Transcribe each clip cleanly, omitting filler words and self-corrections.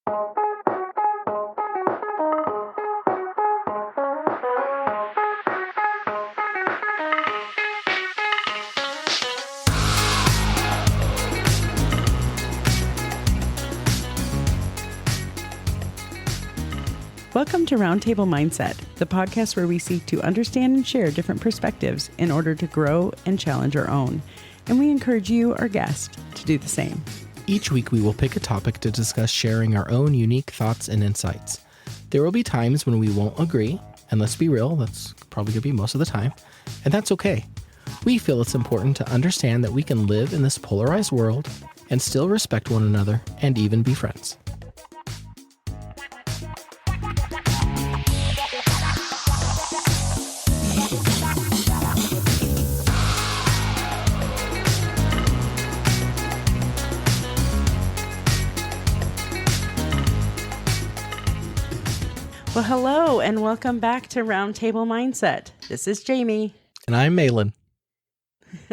Welcome to Roundtable Mindset, the podcast where we seek to understand and share different perspectives in order to grow and challenge our own. And we encourage you, our guest, to do the same. Each week we will pick a topic to discuss, sharing our own unique thoughts and insights. There will be times when we won't agree, and let's be real, that's probably going to be most of the time, and that's okay. We feel it's important to understand that we can live in this polarized world and still respect one another and even be friends. Well, hello, and welcome back to Roundtable Mindset. This is Jamie. And I'm Mahlon.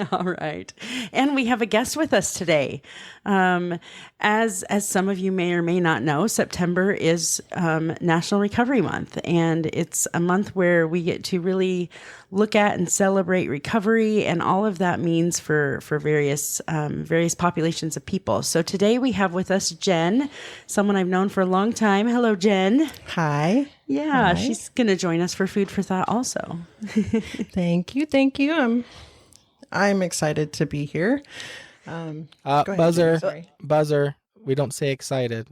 All right. And we have a guest with us today. As some of you may or may not know, September is National Recovery Month, and it's a month where we get to really look at and celebrate recovery and all of that means for various populations of people. So today we have with us Jen, someone I've known for a long time. Hello, Jen. Hi. Yeah, Hi. She's going to join us for Food for Thought also. Thank you. I'm excited to be here. Go ahead, Buzzer. Sorry. Buzzer. We don't say excited.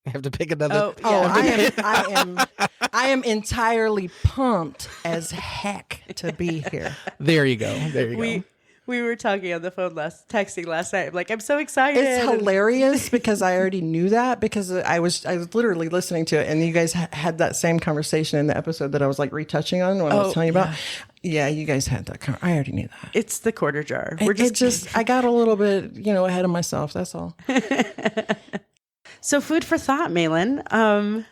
We have to pick another. I am entirely pumped as heck to be here. There you go. We were talking on the phone texting last night. I'm like, I'm so excited. It's hilarious because I already knew that because I was literally listening to it, and you guys had that same conversation in the episode that I was like retouching on when I was telling you about. Yeah, you guys had that. I already knew that. It's the quarter jar. I got a little bit, ahead of myself. That's all. So food for thought, Mahlon.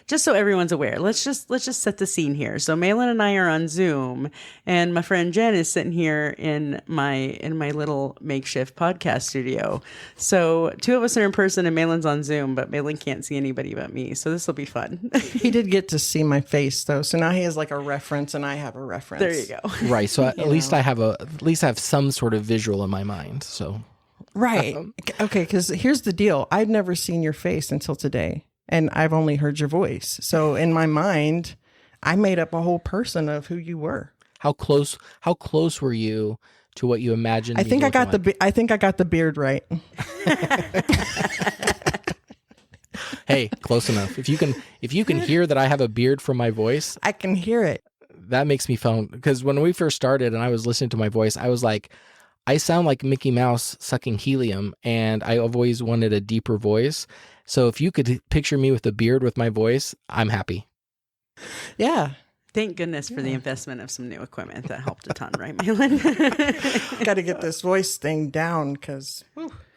Just so everyone's aware, let's just set the scene here. So Mahlon and I are on Zoom, and my friend Jen is sitting here in my little makeshift podcast studio. So two of us are in person, and Mahlon's on Zoom, but Mahlon can't see anybody but me. So this will be fun. He did get to see my face though, so now he has like a reference, and I have a reference. There you go. Right. So at least I have some sort of visual in my mind. So right. Okay. Because here's the deal: I'd never seen your face until today. And I've only heard your voice. So in my mind, I made up a whole person of who you were. How close were you to what you imagined? I think I got the beard right. Hey, close enough. If you can hear that I have a beard from my voice, I can hear it. That makes me feel, because when we first started and I was listening to my voice, I was like, I sound like Mickey Mouse sucking helium, and I've always wanted a deeper voice. So if you could picture me with a beard with my voice, I'm happy. Yeah. Thank goodness for the investment of some new equipment. That helped a ton, right, Mahlon? Got to get this voice thing down because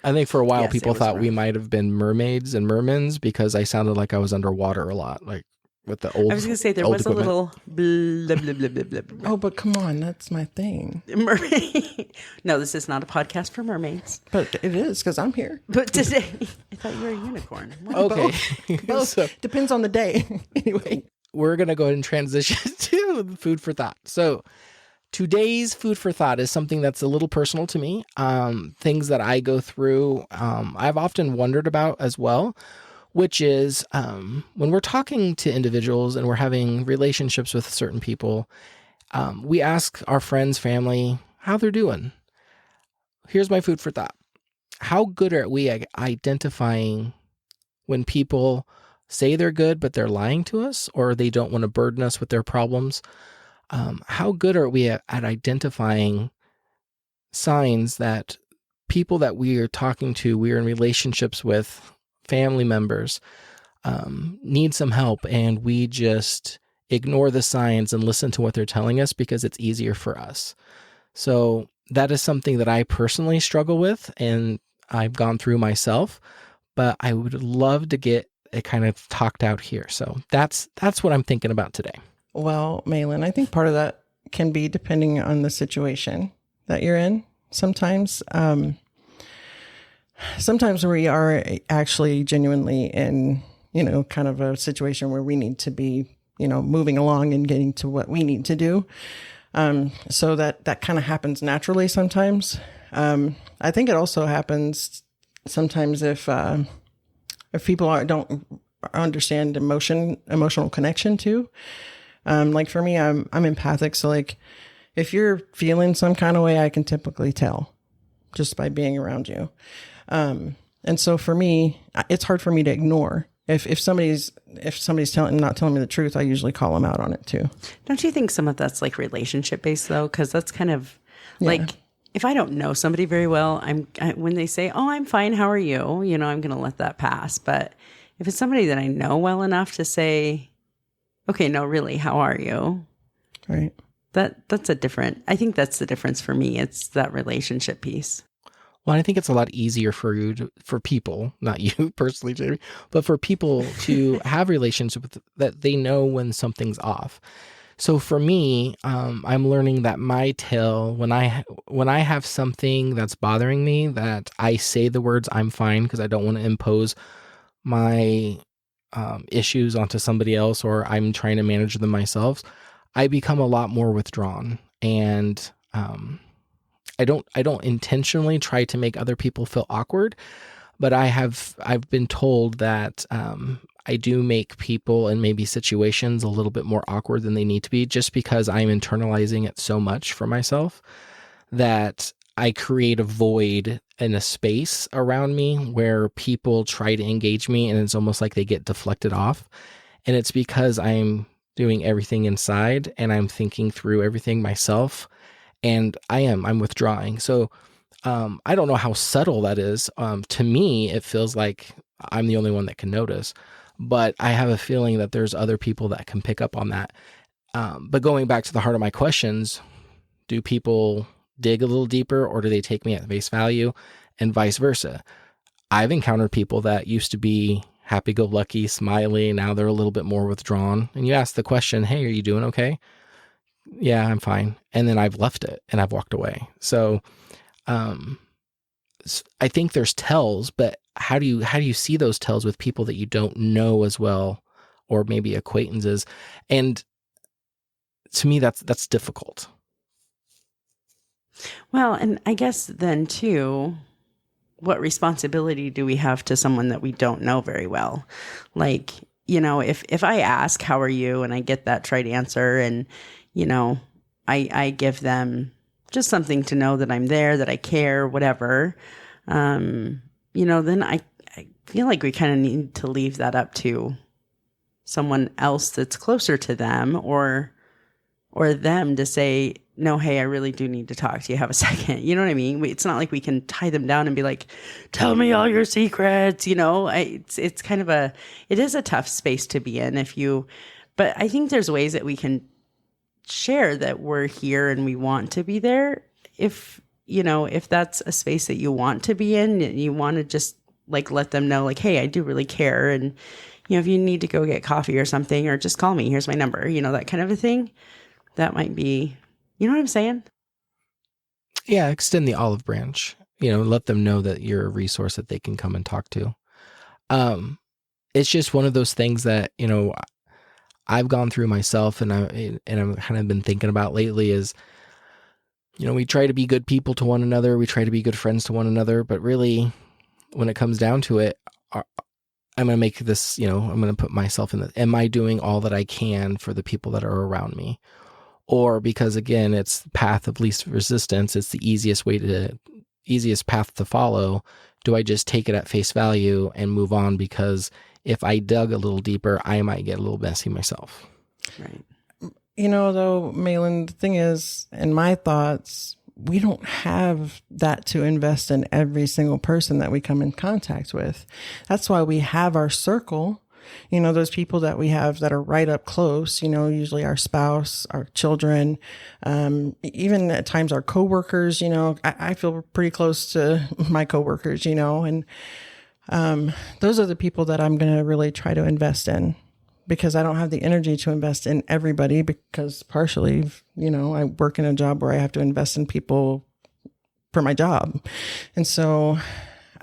I think for a while people thought we might have been mermaids and mermans because I sounded like I was underwater a lot, like with the old. I was going to say there was equipment. A little blah, blah, blah, blah, blah, blah. Oh, but come on, that's my thing. No, this is not a podcast for mermaids. But it is because I'm here. But today, I thought you were a unicorn. Okay. Both. Depends on the day. Anyway. We're going to go ahead and transition to food for thought. So today's food for thought is something that's a little personal to me. Things that I go through, I've often wondered about as well, which is when we're talking to individuals and we're having relationships with certain people, we ask our friends, family, how they're doing. Here's my food for thought. How good are we at identifying when people say they're good, but they're lying to us, or they don't want to burden us with their problems? How good are we at identifying signs that people that we are talking to, we are in relationships with, family members, need some help, and we just ignore the signs and listen to what they're telling us because it's easier for us? So that is something that I personally struggle with, and I've gone through myself, but I would love to get it kind of talked out here. So that's what I'm thinking about today. Well, Mahlon, I think part of that can be depending on the situation that you're in. Sometimes we are actually genuinely in kind of a situation where we need to be, moving along and getting to what we need to do. So that kind of happens naturally sometimes. I think it also happens sometimes if people don't understand emotional connection too. Like for me, I'm empathic. So like if you're feeling some kind of way, I can typically tell just by being around you. And so for me, it's hard for me to ignore. If somebody's not telling me the truth, I usually call them out on it too. Don't you think some of that's like relationship based though? Because that's kind of like, if I don't know somebody very well, when they say, "Oh, I'm fine. How are you?" I'm going to let that pass. But if it's somebody that I know well enough to say, "Okay, no, really, how are you?" Right. That's a different. I think that's the difference for me. It's that relationship piece. Well, I think it's a lot easier for people, not you personally, Jamie, but for people to have relationships that they know when something's off. So for me, I'm learning that my tell, when I have something that's bothering me, that I say the words "I'm fine" because I don't want to impose my issues onto somebody else, or I'm trying to manage them myself, I become a lot more withdrawn. And I don't intentionally try to make other people feel awkward, but I've been told that I do make people and maybe situations a little bit more awkward than they need to be, just because I'm internalizing it so much for myself that I create a void in a space around me where people try to engage me and it's almost like they get deflected off. And it's because I'm doing everything inside and I'm thinking through everything myself. And I'm withdrawing. So I don't know how subtle that is. To me, it feels like I'm the only one that can notice. But I have a feeling that there's other people that can pick up on that. But going back to the heart of my questions, do people dig a little deeper, or do they take me at face value, and vice versa? I've encountered people that used to be happy-go-lucky, smiley. Now they're a little bit more withdrawn. And you ask the question, "Hey, are you doing okay?" "Yeah, I'm fine." And then I've left it and I've walked away. So I think there's tells, but how do you see those tells with people that you don't know as well, or maybe acquaintances? And to me, that's difficult. Well, and I guess then too, what responsibility do we have to someone that we don't know very well? Like, if I ask, "How are you?" and I get that trite answer, and I give them just something to know that I'm there, that I care, whatever, then I feel like we kind of need to leave that up to someone else that's closer to them, or them to say, "No, hey, I really do need to talk to you. Have a second." You know what I mean? It's not like we can tie them down and be like, "Tell me all your secrets." It's kind of it is a tough space to be in but I think there's ways that we can share that we're here and we want to be there. If that's a space that you want to be in, and you want to just like let them know, like, "Hey, I do really care. And, if you need to go get coffee or something, or just call me, here's my number," that kind of a thing. That might be, you know what I'm saying? Yeah. Extend the olive branch, let them know that you're a resource that they can come and talk to. It's just one of those things that, I've gone through myself, and I've kind of been thinking about lately is, we try to be good people to one another. We try to be good friends to one another, but really when it comes down to it, I'm going to make this, I'm going to put myself in am I doing all that I can for the people that are around me? Or because again, it's the path of least resistance. It's the easiest path to follow. Do I just take it at face value and move on? Because if I dug a little deeper, I might get a little messy myself. Right. Though, Mahlon, the thing is, in my thoughts, we don't have that to invest in every single person that we come in contact with. That's why we have our circle, those people that we have that are right up close, usually our spouse, our children, even at times our coworkers. I feel pretty close to my coworkers, and those are the people that I'm going to really try to invest in, because I don't have the energy to invest in everybody, because partially, I work in a job where I have to invest in people for my job. And so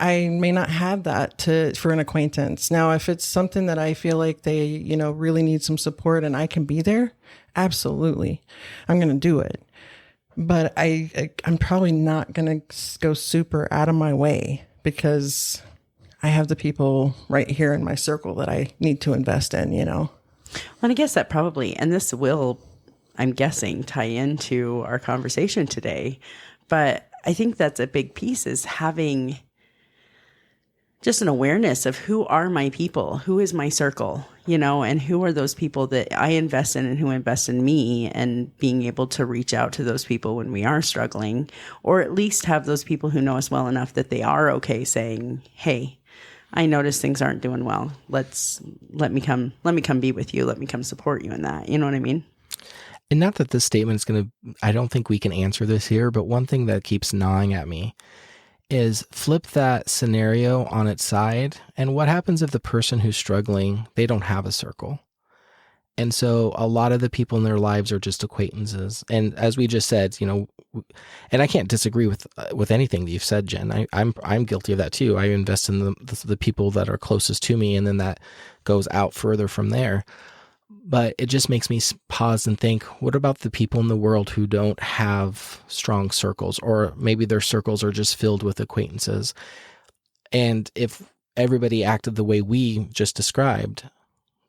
I may not have that for an acquaintance. Now, if it's something that I feel like they, really need some support and I can be there, absolutely, I'm going to do it. But I'm probably not going to go super out of my way because I have the people right here in my circle that I need to invest in, Well, I guess that probably, and this will, I'm guessing, tie into our conversation today. But I think that's a big piece, is having just an awareness of who are my people, who is my circle, and who are those people that I invest in and who invest in me, and being able to reach out to those people when we are struggling, or at least have those people who know us well enough that they are okay saying, hey, I notice things aren't doing well. Let me come be with you. Let me come support you in that. You know what I mean? And not that this statement is I don't think we can answer this here, but one thing that keeps gnawing at me is flip that scenario on its side. And what happens if the person who's struggling, they don't have a circle? And so a lot of the people in their lives are just acquaintances. And as we just said, and I can't disagree with anything that you've said, Jen. I'm guilty of that too. I invest in the people that are closest to me, and then that goes out further from there. But it just makes me pause and think, what about the people in the world who don't have strong circles, or maybe their circles are just filled with acquaintances? And if everybody acted the way we just described,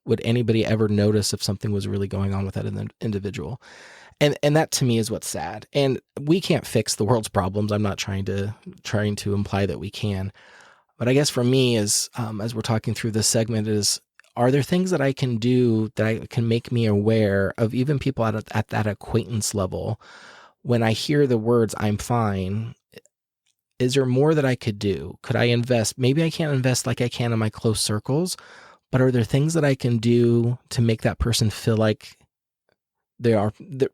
would anybody ever notice if something was really going on with that individual? And that to me is what's sad. And we can't fix the world's problems. I'm not trying to imply that we can. But I guess for me, as we're talking through this segment, is, are there things that I can do that can make me aware of even people at that acquaintance level? When I hear the words, I'm fine, is there more that I could do? Could I invest? Maybe I can't invest like I can in my close circles, but are there things that I can do to make that person feel like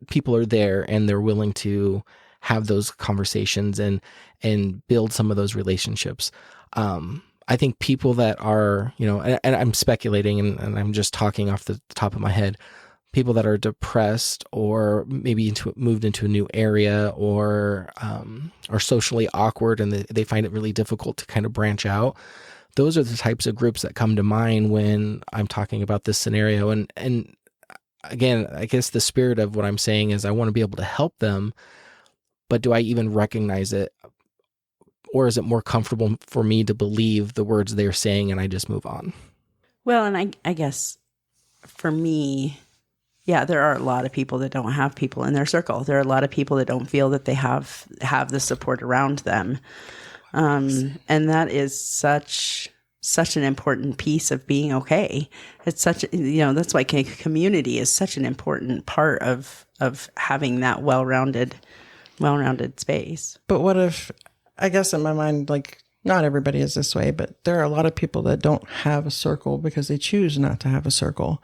people are there and they're willing to have those conversations and build some of those relationships? I think people that are, and I'm speculating and I'm just talking off the top of my head, people that are depressed or maybe moved into a new area or are socially awkward and they find it really difficult to kind of branch out. Those are the types of groups that come to mind when I'm talking about this scenario. And again, I guess the spirit of what I'm saying is I want to be able to help them, but do I even recognize it? Or is it more comfortable for me to believe the words they're saying and I just move on? Well, and I guess for me, yeah, there are a lot of people that don't have people in their circle. There are a lot of people that don't feel that they have the support around them. And that is such an important piece of being okay. It's such, that's why community is such an important part of having that well-rounded space. But what if, I guess in my mind, like, not everybody is this way, but there are a lot of people that don't have a circle because they choose not to have a circle.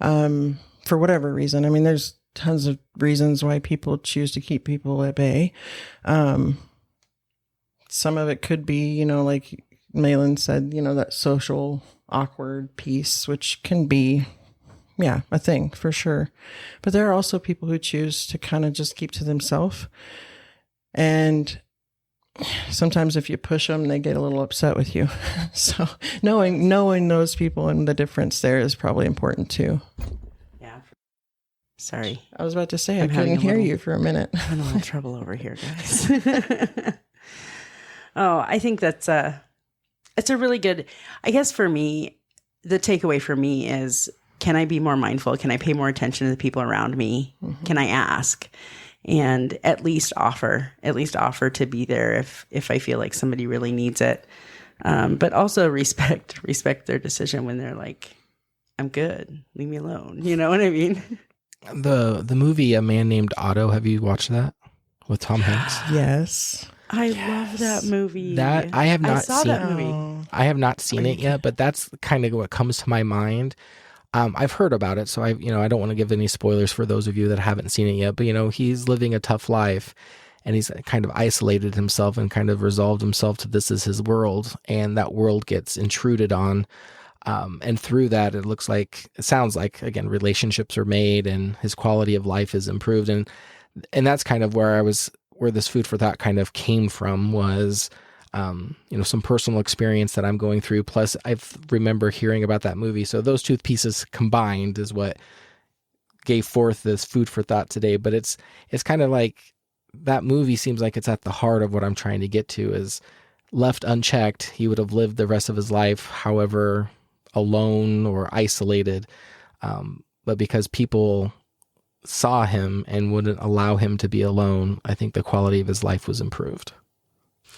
Mm-hmm. For whatever reason. I mean, there's tons of reasons why people choose to keep people at bay. Some of it could be, like Mahlon said, that social awkward piece, which can be, a thing for sure. But there are also people who choose to kind of just keep to themselves. And sometimes if you push them, they get a little upset with you. So knowing those people and the difference there is probably important too. Yeah. Sorry. I was about to say, I couldn't hear you for a minute. I'm having a little trouble over here, guys. Oh, I think it's a really good, I guess for me, the takeaway for me is, can I be more mindful? Can I pay more attention to the people around me? Mm-hmm. Can I ask? And at least offer to be there if I feel like somebody really needs it. But also respect their decision when they're like, I'm good, leave me alone. You know what I mean? The movie A Man Named Otto, have you watched that with Tom Hanks? Yes. I love that movie. That I have not saw seen. That movie. I have not seen it yet, but that's kind of what comes to my mind. I've heard about it, so I don't want to give any spoilers for those of you that haven't seen it yet, but he's living a tough life and he's kind of isolated himself and kind of resolved himself to this is his world, and that world gets intruded on. And through that, it sounds like, again, relationships are made and his quality of life is improved. And that's kind of where this food for thought kind of came from, was some personal experience that I'm going through. Plus, I remember hearing about that movie. So those two pieces combined is what gave forth this food for thought today. But it's kind of like that movie seems like it's at the heart of what I'm trying to get to. Is left unchecked, he would have lived the rest of his life, however alone or isolated. But because people saw him and wouldn't allow him to be alone, I think the quality of his life was improved.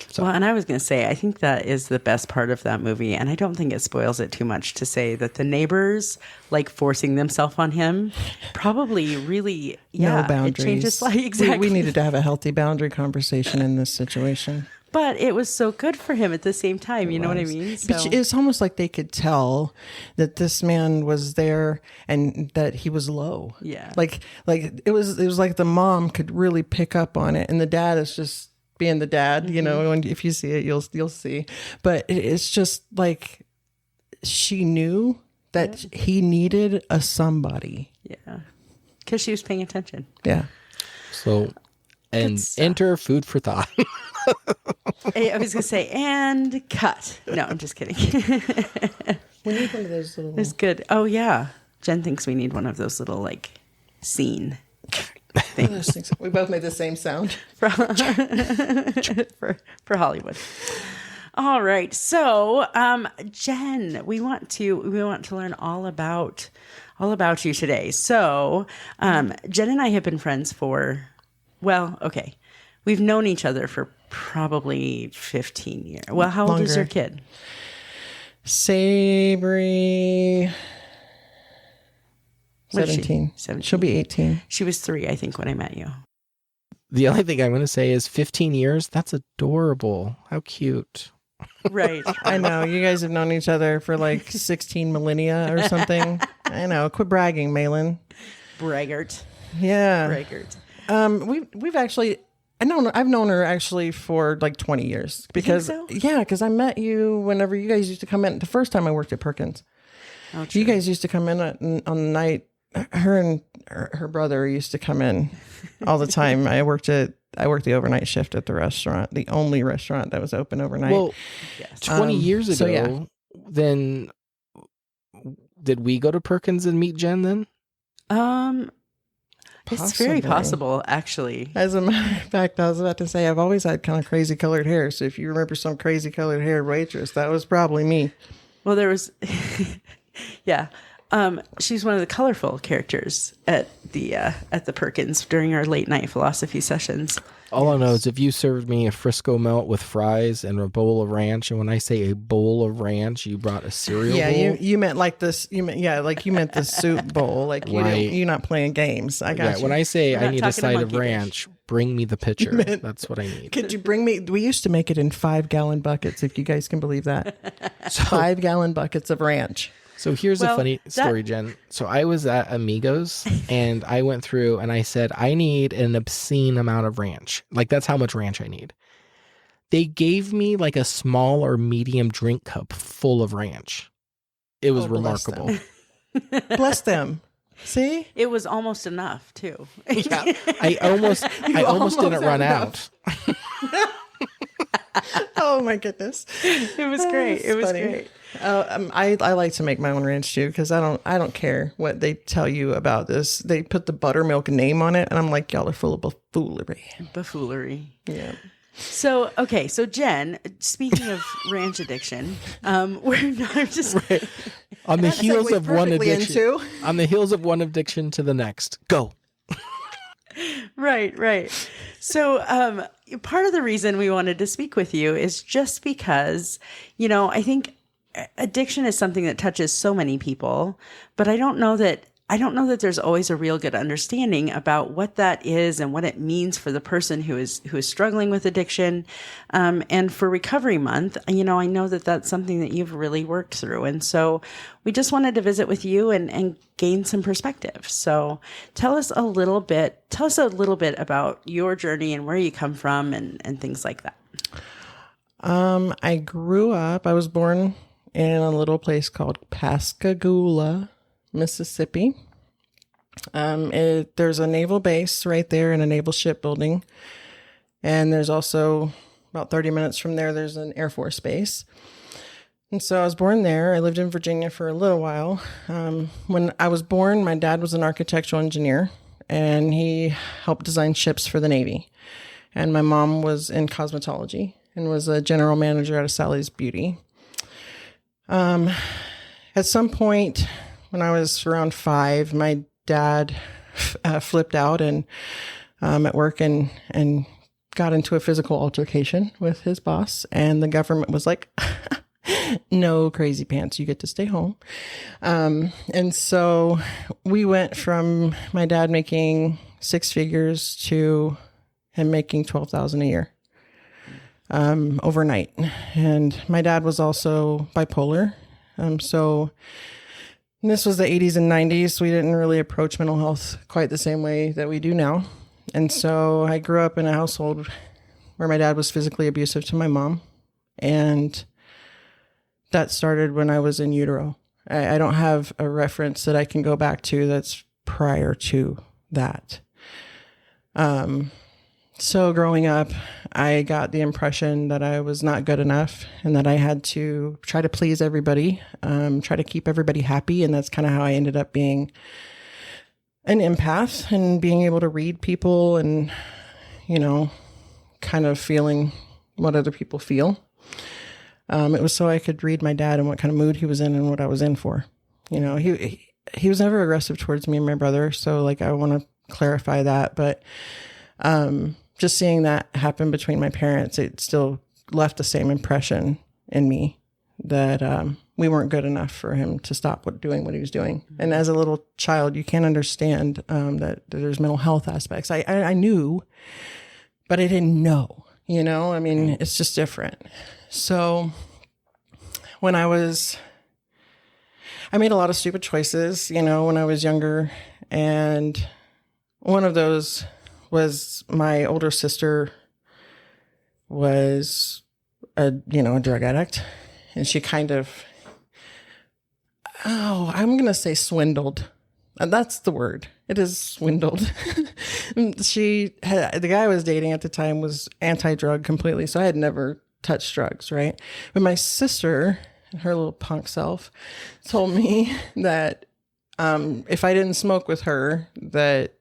So. Well, and I was going to say, I think that is the best part of that movie. And I don't think it spoils it too much to say that the neighbors, like forcing themselves on him, probably really, no boundaries. It changes life. Exactly. We needed to have a healthy boundary conversation in this situation. But it was so good for him at the same time. You know what I mean? So. It's almost like they could tell that this man was there and that he was low. Yeah. Like it was like the mom could really pick up on it, and the dad is just being the dad. You know, and if you see it, you'll see. But it's just like she knew that he needed a somebody. Yeah, because she was paying attention. Yeah. So, and enter food for thought. I was going to say, and cut. No, I'm just kidding. We need one of those little... It's good. Oh, yeah. Jen thinks we need one of those little, like, scene things. We both made the same sound. for Hollywood. All right. So, Jen, we want to learn all about you today. So, Jen and I have been friends for, we've known each other for probably 15 years. Well, how old is your kid? Sabri, 17. 17. She'll be 18. She was 3, I think, when I met you. The only thing I'm going to say is 15 years. That's adorable. How cute. Right. I know. You guys have known each other for like 16 millennia or something. I know. Quit bragging, Mahlon. Braggart. Yeah. Braggart. We've actually... I've known her actually for like 20 years because because I met you whenever you guys used to come in. The first time I worked at Perkins, you guys used to come in on the night. Her and her brother used to come in all the time. I worked the overnight shift at the restaurant, the only restaurant that was open overnight. Well, 20 years ago, then did we go to Perkins and meet Jen then? It's very possible, actually. As a matter of fact, I was about to say, I've always had kind of crazy colored hair. So if you remember some crazy colored hair waitress, that was probably me. Well, there was, she's one of the colorful characters at the Perkins during our late night philosophy sessions. All I know is if you served me a Frisco melt with fries and a bowl of ranch, and when I say a bowl of ranch, you brought a cereal bowl? Yeah, you meant like this. You meant the soup bowl. Like you're not playing games. I got you. When I say I need a side of ranch, bring me the pitcher. That's what I need. Could you bring me? We used to make it in 5-gallon buckets, if you guys can believe that. 5-gallon buckets of ranch. So here's a funny story, Jen. So I was at Amigos and I went through and I said, I need an obscene amount of ranch. Like that's how much ranch I need. They gave me like a small or medium drink cup full of ranch. It was remarkable. Bless them. See? It was almost enough too. Yeah, I almost didn't run out. Oh my goodness. It was great. It was funny. Great. I like to make my own ranch too because I don't care what they tell you about this. They put the buttermilk name on it, and I'm like, y'all are full of buffoonery. Buffoonery. Yeah. So Jen. Speaking of ranch addiction, we're not just on the heels of one addiction. On the heels of one addiction to the next. Go. Right. So, part of the reason we wanted to speak with you is just because, I think addiction is something that touches so many people, but I don't know that there's always a real good understanding about what that is and what it means for the person who is struggling with addiction. And for Recovery Month, I know that that's something that you've really worked through. And so we just wanted to visit with you and gain some perspective. So tell us a little bit about your journey and where you come from and things like that. I was born in a little place called Pascagoula, Mississippi. There's a naval base right there and a naval shipbuilding. And there's also about 30 minutes from there, there's an Air Force base. And so I was born there. I lived in Virginia for a little while. When I was born, my dad was an architectural engineer, and he helped design ships for the Navy. And my mom was in cosmetology and was a general manager at Sally's Beauty. At some point when I was around 5, my dad flipped out and at work and got into a physical altercation with his boss. And the government was like, no, crazy pants, you get to stay home. And so we went from my dad making 6 figures to him making $12,000 a year overnight. And my dad was also bipolar. So this was the 80s and 90s. So we didn't really approach mental health quite the same way that we do now. And so I grew up in a household where my dad was physically abusive to my mom. And that started when I was in utero. I don't have a reference that I can go back to that's prior to that. So growing up, I got the impression that I was not good enough and that I had to try to please everybody, try to keep everybody happy. And that's kind of how I ended up being an empath and being able to read people and, you know, kind of feeling what other people feel. It was so I could read my dad and what kind of mood he was in and what I was in for. You know, he was never aggressive towards me and my brother. So like, I want to clarify that, but, just seeing that happen between my parents, it still left the same impression in me that, we weren't good enough for him to stop doing what he was doing. And as a little child, you can't understand, that there's mental health aspects. I knew, but I didn't know, you know, I mean, it's just different. So when I made a lot of stupid choices, you know, when I was younger, and one of those was my older sister was a drug addict, and she kind of, I'm going to say swindled. And that's the word. It is swindled. The guy I was dating at the time was anti-drug completely. So I had never touched drugs, right? But my sister, her little punk self, told me that if I didn't smoke with her, that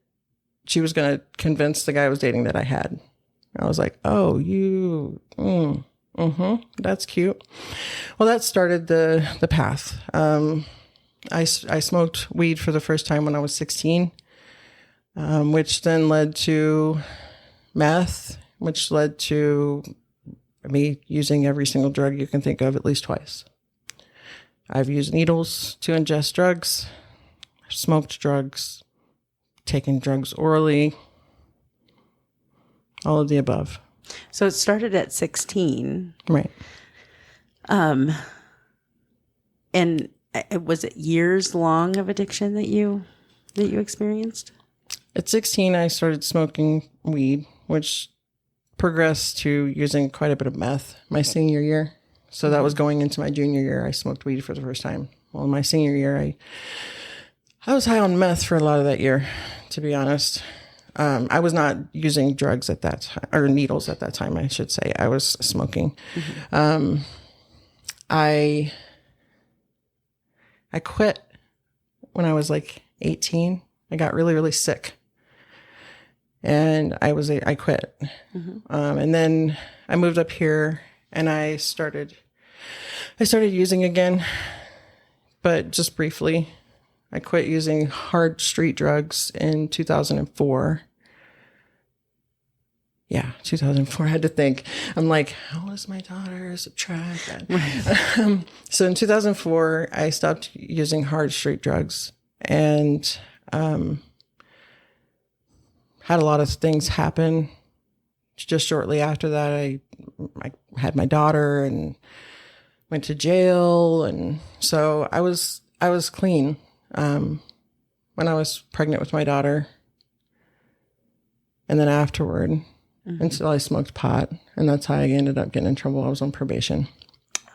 she was going to convince the guy I was dating that I had. I was like, oh, that's cute. Well, that started the path. I smoked weed for the first time when I was 16, which then led to meth, which led to me using every single drug you can think of at least twice. I've used needles to ingest drugs, smoked drugs, taken drugs orally, all of the above. So it started at 16. Right. And was it years long of addiction that you experienced? At 16, I started smoking weed, which progressed to using quite a bit of meth my senior year. So that was going into my junior year. I smoked weed for the first time. Well, in my senior year, I was high on meth for a lot of that year, to be honest. I was not using drugs at that time, or needles at that time, I should say. I was smoking. Mm-hmm. I quit when I was like 18. I got really, really sick. And I quit. Mm-hmm. And then I moved up here and I started using again, but just briefly. I quit using hard street drugs in 2004. Yeah, 2004. I had to think. I'm like, how old is my daughter? Subtract that. So in 2004, I stopped using hard street drugs and had a lot of things happen. Just shortly after that, I had my daughter and went to jail, and so I was clean. When I was pregnant with my daughter, and then afterward, mm-hmm. until I smoked pot, and that's how I ended up getting in trouble. I was on probation.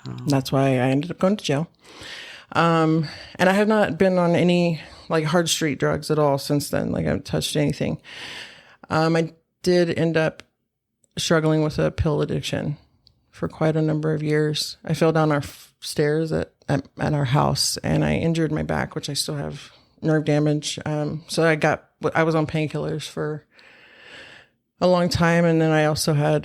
Oh. That's why I ended up going to jail. And I have not been on any like hard street drugs at all since then. Like I haven't touched anything. I did end up struggling with a pill addiction for quite a number of years. I fell down our stairs at our house and I injured my back, which I still have nerve damage. So I was on painkillers for a long time. And then I also had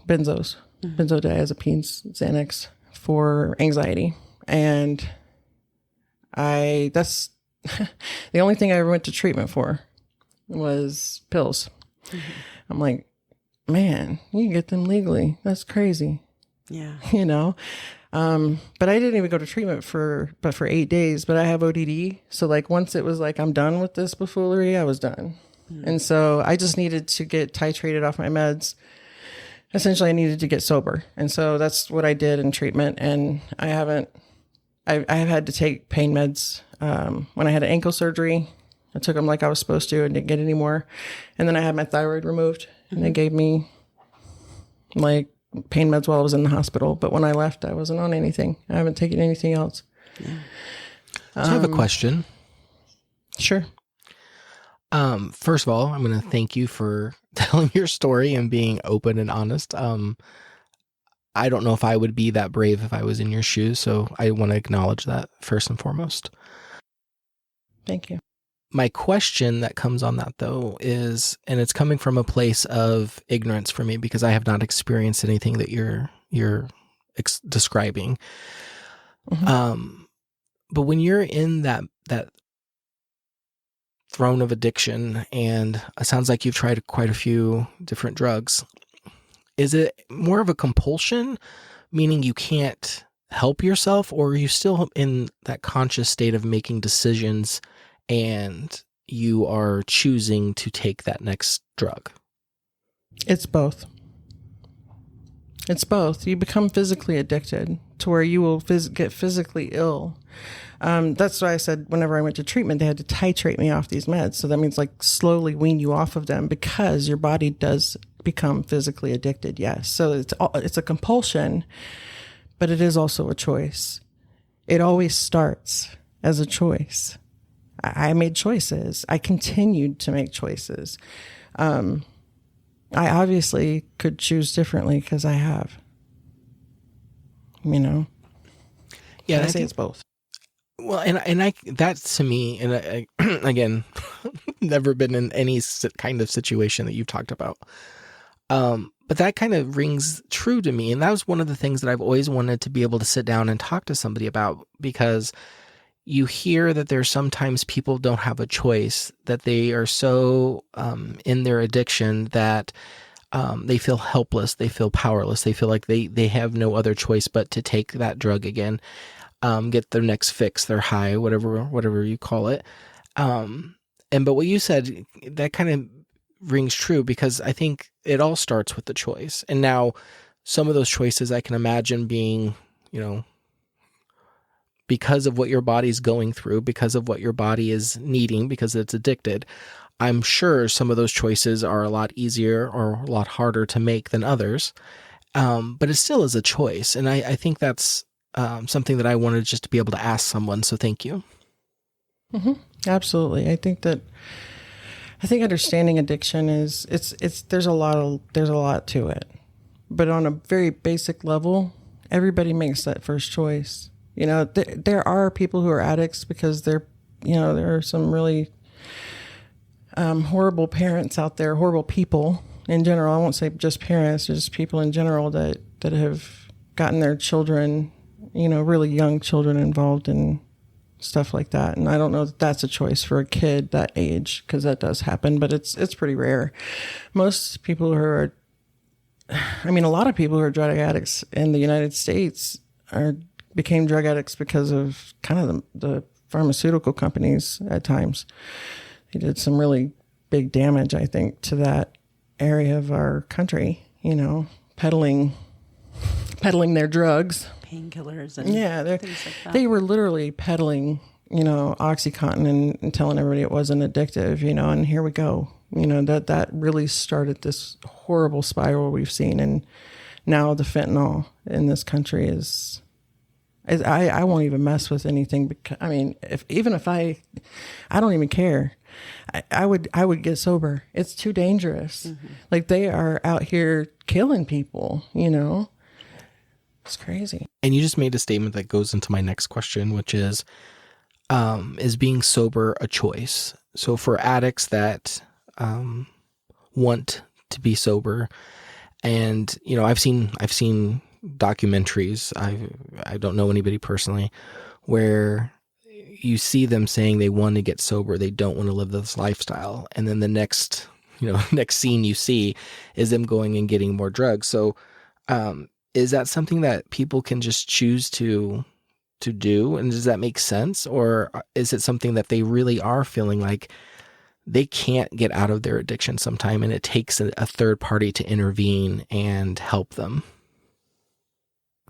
benzodiazepines, Xanax for anxiety. And that's the only thing I ever went to treatment for was pills. Mm-hmm. I'm like, man, you can get them legally. That's crazy. Yeah. But I didn't even go to treatment for 8 days, but I have ODD. So like once it was like, I'm done with this buffoonery, I was done. Mm-hmm. And so I just needed to get titrated off my meds. Essentially I needed to get sober. And so that's what I did in treatment. And I have had to take pain meds. When I had an ankle surgery, I took them like I was supposed to and didn't get any more. And then I had my thyroid removed and they gave me like pain meds while I was in the hospital. But when I left, I wasn't on anything. I haven't taken anything else. Yeah. So I have a question. Sure. First of all, I'm going to thank you for telling your story and being open and honest. I don't know if I would be that brave if I was in your shoes. So I want to acknowledge that first and foremost. Thank you. My question that comes on that though is, and it's coming from a place of ignorance for me because I have not experienced anything that you're describing. Mm-hmm. But when you're in that throne of addiction, and it sounds like you've tried quite a few different drugs, is it more of a compulsion, meaning you can't help yourself, or are you still in that conscious state of making decisions and you are choosing to take that next drug? It's both. It's both. You become physically addicted to where you will get physically ill. That's why I said whenever I went to treatment, they had to titrate me off these meds. So that means like slowly wean you off of them because your body does become physically addicted. Yes. So it's a compulsion, but it is also a choice. It always starts as a choice. I made choices. I continued to make choices. I obviously could choose differently because I have. Yeah, I say it's both. Well, and I that to me, and I, again, never been in any kind of situation that you've talked about. But that kind of rings true to me, and that was one of the things that I've always wanted to be able to sit down and talk to somebody about, because you hear that there's sometimes people don't have a choice, that they are so in their addiction that they feel helpless, they feel powerless, they feel like they have no other choice but to take that drug again, get their next fix, their high, whatever you call it. But what you said, that kind of rings true, because I think it all starts with the choice. And now some of those choices I can imagine being, because of what your body's going through, because of what your body is needing, because it's addicted. I'm sure some of those choices are a lot easier or a lot harder to make than others. But it still is a choice. And I think that's something that I wanted just to be able to ask someone. So thank you. Mm-hmm. Absolutely. I think understanding addiction is there's a lot to it, but on a very basic level, everybody makes that first choice. There are people who are addicts because there are some really horrible parents out there, horrible people in general. I won't say just parents, just people in general that have gotten their children, really young children involved in stuff like that. And I don't know that that's a choice for a kid that age, because that does happen, but it's pretty rare. Most people a lot of people who are drug addicts in the United States became drug addicts because of kind of the pharmaceutical companies at times. They did some really big damage, I think, to that area of our country, peddling their drugs. Painkillers and things like that. They were literally peddling, OxyContin and telling everybody it wasn't addictive, and here we go. That really started this horrible spiral we've seen. And now the fentanyl in this country is I won't even mess with anything because I mean, if I don't even care. I would get sober. It's too dangerous. Like they are out here killing people, you know? It's crazy. And you just made a statement that goes into my next question, which is being sober a choice? So for addicts that want to be sober, and you know, I've seen documentaries. I don't know anybody personally where you see them saying they want to get sober, they don't want to live this lifestyle, and then the next scene you see is them going and getting more drugs. So is that something that people can just choose to do, and does that make sense, or is it something that they really are feeling like they can't get out of their addiction sometime and it takes a third party to intervene and help them?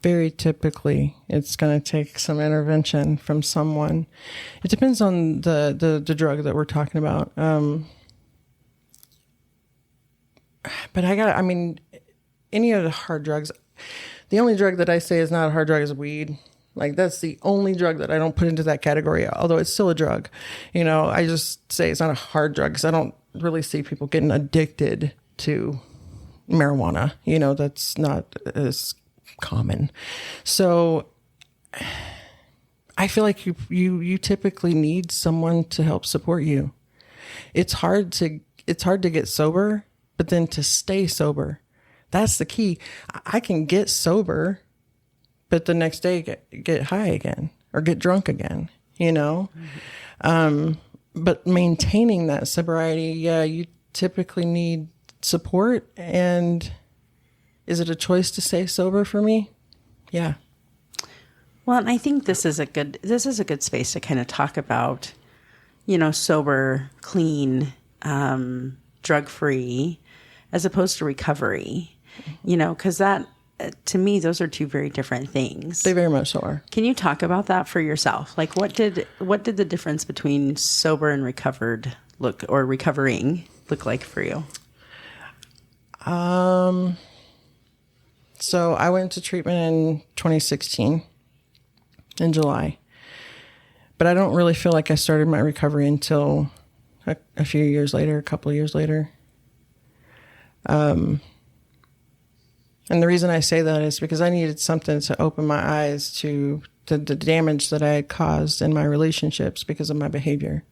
Very typically, it's going to take some intervention from someone. It depends on the drug that we're talking about. But I mean, any of the hard drugs, the only drug that I say is not a hard drug is weed. Like that's the only drug that I don't put into that category, although it's still a drug. You know, I just say it's not a hard drug because I don't really see people getting addicted to marijuana. You know, that's not as common. So I feel like you typically need someone to help support you. It's hard to get sober, but then to stay sober, that's the key. I can get sober, but the next day get high again or get drunk again, you know? But maintaining that sobriety, yeah, you typically need support. And is it a choice to stay sober for me? Yeah. Well, and I think this is a good space to kind of talk about, you know, sober, clean, drug-free, as opposed to recovery, you know, because that, to me, those are two very different things. They very much so are. Can you talk about that for yourself? Like, what did the difference between sober and recovered recovering look like for you? So I went to treatment in 2016 in July, but I don't really feel like I started my recovery until a few years later, a couple of years later. And the reason I say that is because I needed something to open my eyes to the damage that I had caused in my relationships because of my behavior.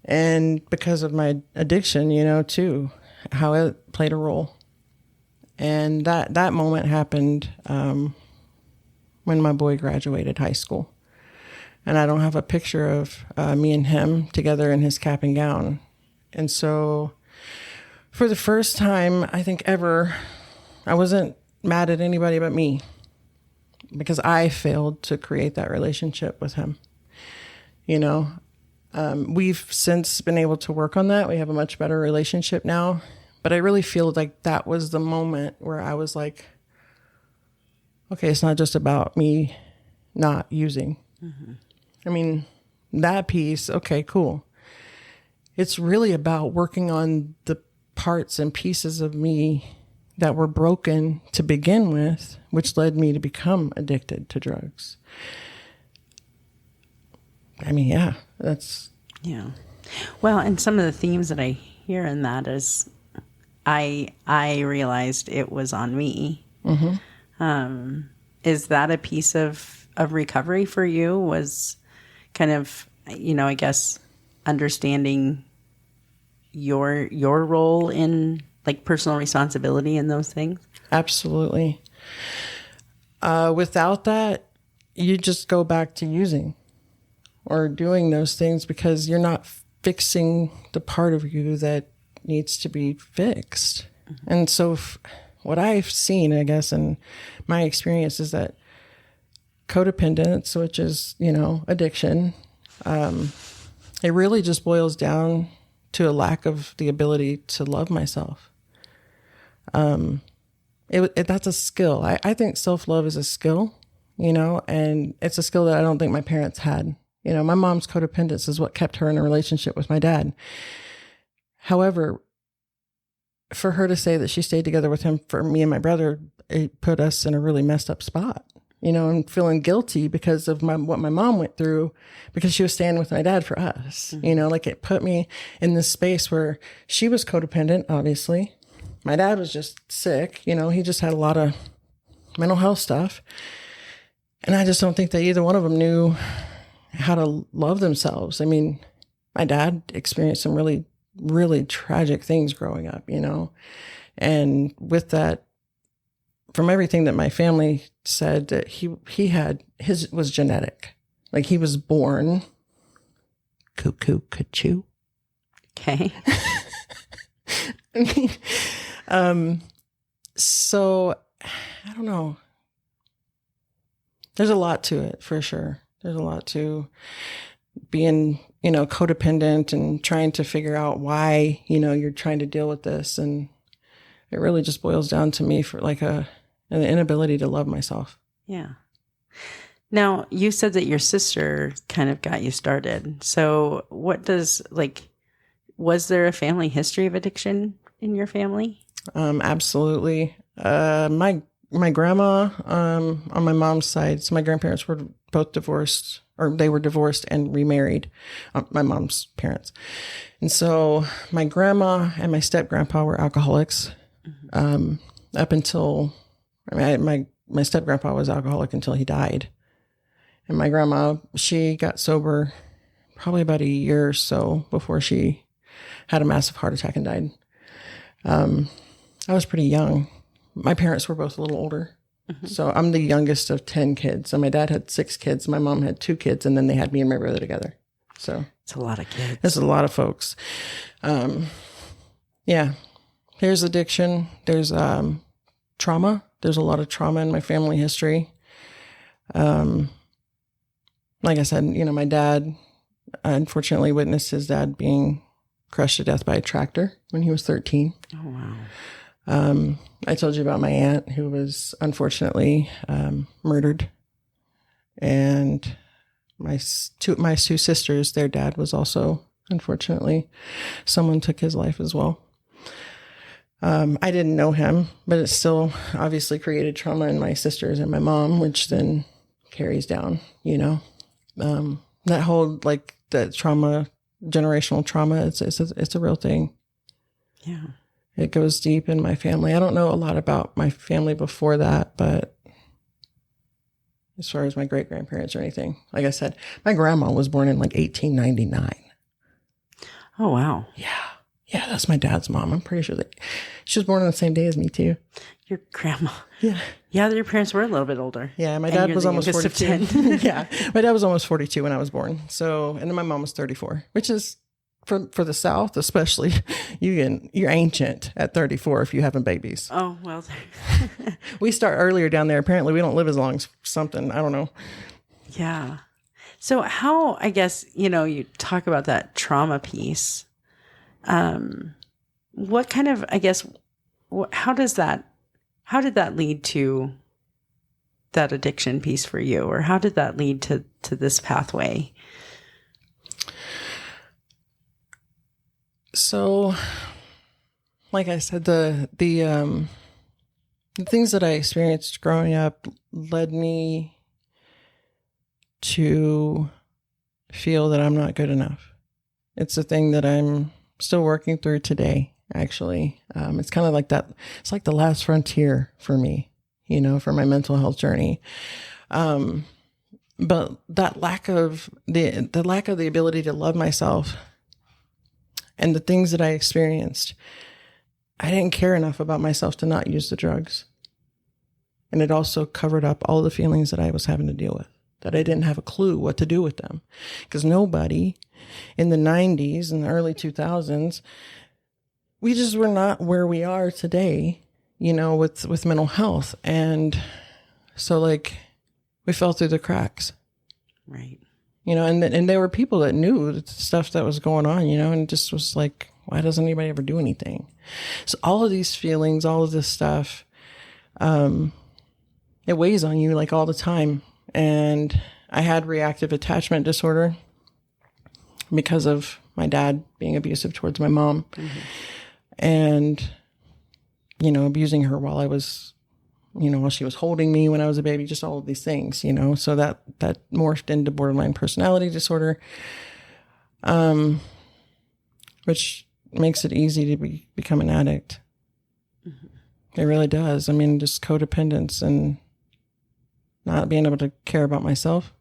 And because of my addiction, you know, too, how it played a role. And that moment happened when my boy graduated high school. And I don't have a picture of me and him together in his cap and gown. And so for the first time, I think ever, I wasn't mad at anybody but me because I failed to create that relationship with him. You know, we've since been able to work on that. We have a much better relationship now. But I really feel like that was the moment where I was like, okay, it's not just about me not using. Mm-hmm. I mean, that piece, okay, cool. It's really about working on the parts and pieces of me that were broken to begin with, which led me to become addicted to drugs. I mean, yeah, that's... Yeah. Well, and some of the themes that I hear in that is I realized it was on me. Mm-hmm. Is that a piece of recovery for you? Was kind of, you know, I guess understanding your role in like personal responsibility in those things? Absolutely. Without that, you just go back to using or doing those things because you're not fixing the part of you that needs to be fixed. Mm-hmm. And so what I've seen, I guess, in my experience is that codependence, which is, you know, addiction, it really just boils down to a lack of the ability to love myself. That's a skill. I think self-love is a skill, you know, and it's a skill that I don't think my parents had. You know, my mom's codependence is what kept her in a relationship with my dad. However, for her to say that she stayed together with him for me and my brother, it put us in a really messed up spot, and feeling guilty because of what my mom went through, because she was staying with my dad for us. Like it put me in this space where she was codependent, obviously. My dad was just sick. He just had a lot of mental health stuff. And I just don't think that either one of them knew how to love themselves. I mean, my dad experienced some really, really tragic things growing up, and with that, from everything that my family said, that he had, his was genetic. Like he was born cuckoo, cuckoo. Okay. So I don't know. There's a lot to it for sure. There's a lot to being, codependent and trying to figure out why, you're trying to deal with this. And it really just boils down to me for like an inability to love myself. Yeah. Now, you said that your sister kind of got you started. So was there a family history of addiction in your family? Absolutely. My grandma, on my mom's side, so my grandparents were both divorced, or they were divorced and remarried, my mom's parents. And so my grandma and my step grandpa were alcoholics, up until, my step grandpa was alcoholic until he died. And my grandma, she got sober probably about a year or so before she had a massive heart attack and died. I was pretty young. My parents were both a little older. So I'm the youngest of 10 kids. So my dad had 6 kids. My mom had 2 kids, and then they had me and my brother together. So it's a lot of kids. It's a lot of folks. Yeah. There's addiction. There's trauma. There's a lot of trauma in my family history. Like I said, my dad, unfortunately witnessed his dad being crushed to death by a tractor when he was 13. Oh, wow. I told you about my aunt who was unfortunately murdered, and my two sisters, their dad was also, unfortunately, someone took his life as well. I didn't know him, but it still obviously created trauma in my sisters and my mom, which then carries down, that whole, like, that trauma, generational trauma, it's a real thing. Yeah. It goes deep in my family. I don't know a lot about my family before that, but as far as my great-grandparents or anything, like I said, my grandma was born in like 1899. Oh, wow. Yeah, that's my dad's mom. I'm pretty sure that she was born on the same day as me too. Your grandma. Yeah. Yeah, your parents were a little bit older. Yeah, my dad was almost 42. Yeah, my dad was almost 42 when I was born. So, and then my mom was 34, which is, for the South especially, you're ancient at 34 if you're having babies. Oh, well. We start earlier down there. Apparently we don't live as long as something. I don't know. Yeah. So how, I guess, you talk about that trauma piece. What kind of, I guess, how did that lead to that addiction piece for you? Or how did that lead to this pathway? So, like I said, the things that I experienced growing up led me to feel that I'm not good enough. It's a thing that I'm still working through today, actually. It's kind of like that. It's like the last frontier for me, for my mental health journey. But that lack of the ability to love myself and the things that I experienced, I didn't care enough about myself to not use the drugs. And it also covered up all the feelings that I was having to deal with, that I didn't have a clue what to do with them. Because nobody in the 90s and the early 2000s, we just were not where we are today, with mental health. And so, like, we fell through the cracks. Right. And there were people that knew the stuff that was going on, and just was like, why doesn't anybody ever do anything? So all of these feelings, all of this stuff, it weighs on you like all the time. And I had reactive attachment disorder because of my dad being abusive towards my mom, and, abusing her while I was while she was holding me when I was a baby, just all of these things, so that morphed into borderline personality disorder, which makes it easy to become an addict. Mm-hmm. It really does. I mean, just codependence and not being able to care about myself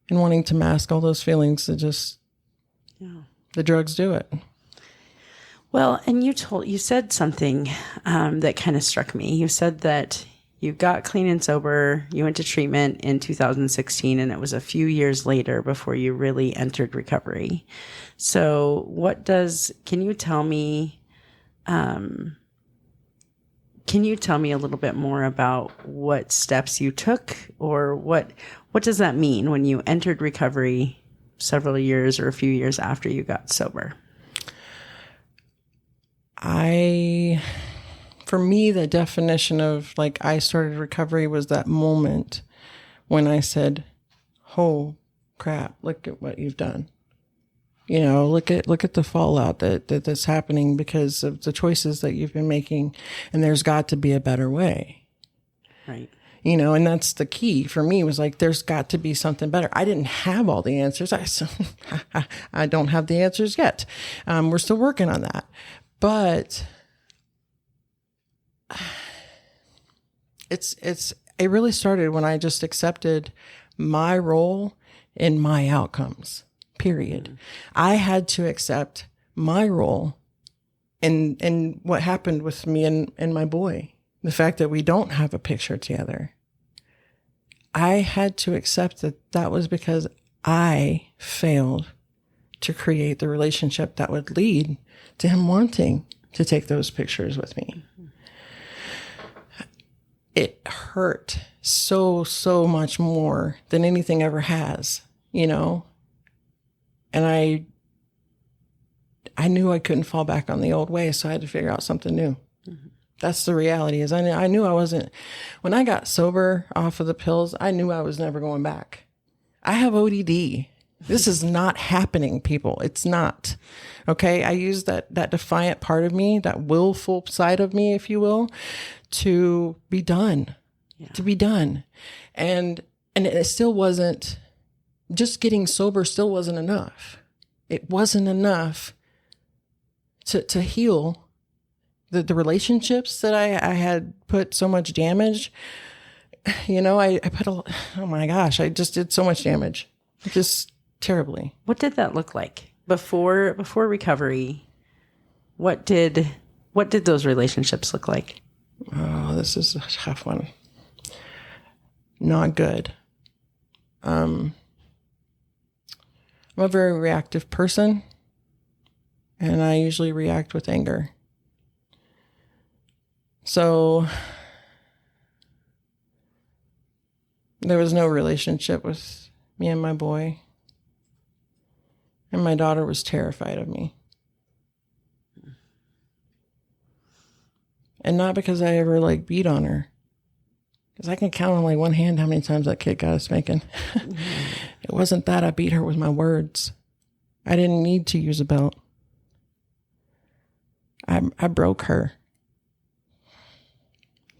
and wanting to mask all those feelings. The drugs do it. Well, and you said something that kind of struck me. You said that you got clean and sober, you went to treatment in 2016, and it was a few years later before you really entered recovery. So can you tell me a little bit more about what steps you took, or what does that mean when you entered recovery several years or a few years after you got sober? For me, the definition of I started recovery was that moment when I said, "Oh crap, look at what you've done." Look at the fallout that's happening because of the choices that you've been making, and there's got to be a better way. Right. And that's the key for me, was there's got to be something better. I didn't have all the answers. I don't have the answers yet. We're still working on that. But it really started when I just accepted my role in my outcomes, period. Mm-hmm. I had to accept my role in what happened with me and my boy. The fact that we don't have a picture together. I had to accept that was because I failed to create the relationship that would lead to him wanting to take those pictures with me. It hurt so much more than anything ever has, and I knew I couldn't fall back on the old way, so I had to figure out something new. Mm-hmm. That's the reality. Is I knew I wasn't. When I got sober off of the pills, I knew I was never going back. I have ODD. This is not happening, people. It's not. Okay. I use that defiant part of me, that willful side of me, if you will, to be done. Yeah. To be done. And it still wasn't, just getting sober still wasn't enough. It wasn't enough to heal the relationships that I had put so much damage. I put oh my gosh, I just did so much damage. Just terribly. What did that look like before recovery? What did those relationships look like? Oh, this is a tough one. Not good. I'm a very reactive person, and I usually react with anger. So there was no relationship with me and my boy. And my daughter was terrified of me. And not because I ever beat on her. Because I can count on one hand how many times that kid got a spanking. Mm-hmm. It wasn't that. I beat her with my words. I didn't need to use a belt. I broke her.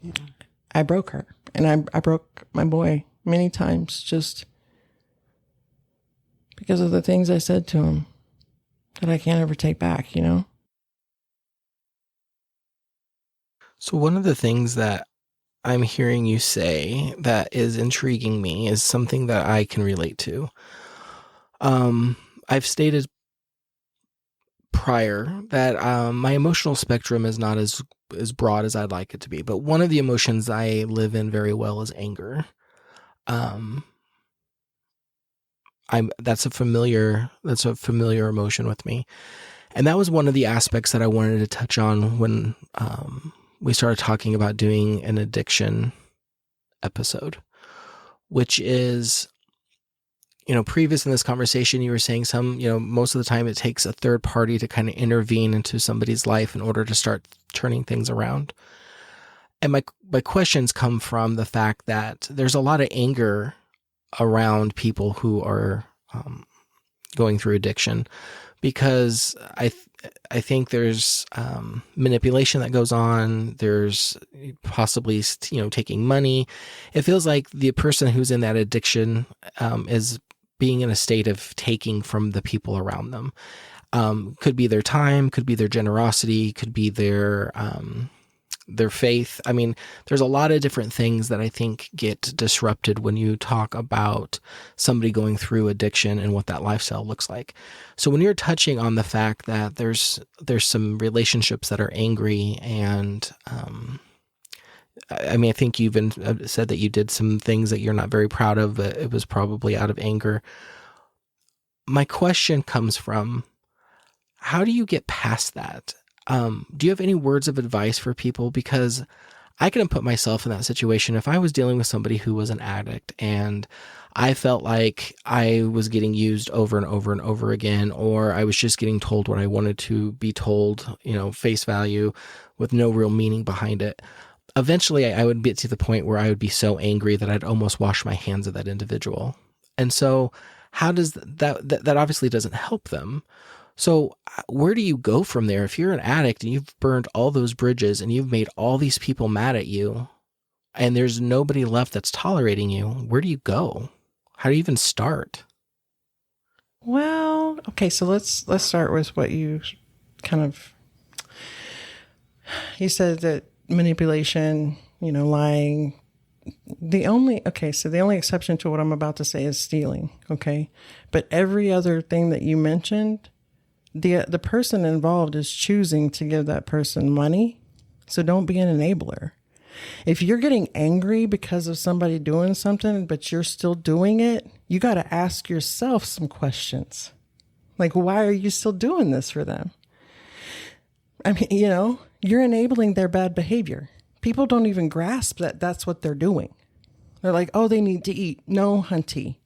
Yeah. I broke her. And I broke my boy many times just because of the things I said to him that I can't ever take back, So one of the things that I'm hearing you say that is intriguing me is something that I can relate to. I've stated prior that my emotional spectrum is not as broad as I'd like it to be, but one of the emotions I live in very well is anger. That's a familiar emotion with me. And that was one of the aspects that I wanted to touch on when we started talking about doing an addiction episode, which is, previous in this conversation, you were saying most of the time it takes a third party to kind of intervene into somebody's life in order to start turning things around. And my questions come from the fact that there's a lot of anger around people who are going through addiction, because I think there's manipulation that goes on. There's possibly, taking money. It feels like the person who's in that addiction is being in a state of taking from the people around them. Could be their time, could be their generosity, could be their faith. I mean, there's a lot of different things that I think get disrupted when you talk about somebody going through addiction and what that lifestyle looks like. So when you're touching on the fact that there's some relationships that are angry, and I think you even said that you did some things that you're not very proud of, but it was probably out of anger. My question comes from, how do you get past that? Do you have any words of advice for people? Because I couldn't put myself in that situation. If I was dealing with somebody who was an addict and I felt like I was getting used over and over and over again, or I was just getting told what I wanted to be told, face value with no real meaning behind it, eventually I would get to the point where I would be so angry that I'd almost wash my hands of that individual. And so how does that obviously doesn't help them. So where do you go from there? If you're an addict and you've burned all those bridges and you've made all these people mad at you and there's nobody left that's tolerating you, where do you go? How do you even start? Well, okay, so let's start with what you said, that manipulation, lying. The only exception to what I'm about to say is stealing, okay? But every other thing that you mentioned, the person involved is choosing to give that person money. So don't be an enabler. If you're getting angry because of somebody doing something, but you're still doing it, you got to ask yourself some questions. Like, why are you still doing this for them? I mean, you're enabling their bad behavior. People don't even grasp that that's what they're doing. They're like, oh, they need to eat. No, hunty.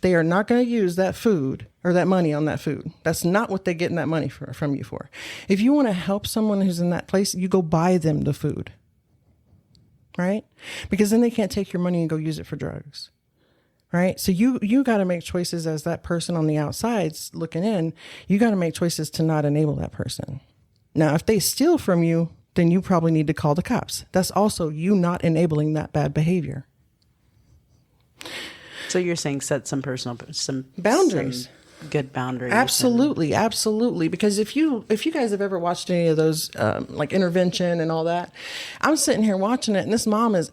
They are not going to use that food or that money on that food. That's not what they're getting that money from you for. If you want to help someone who's in that place, you go buy them the food, right? Because then they can't take your money and go use it for drugs, right? So you got to make choices as that person on the outside's looking in. You got to make choices to not enable that person. Now, if they steal from you, then you probably need to call the cops. That's also you not enabling that bad behavior. So you're saying set some boundaries, some good boundaries. Absolutely, absolutely. Because if you guys have ever watched any of those like Intervention and all that, I'm sitting here watching it, and this mom is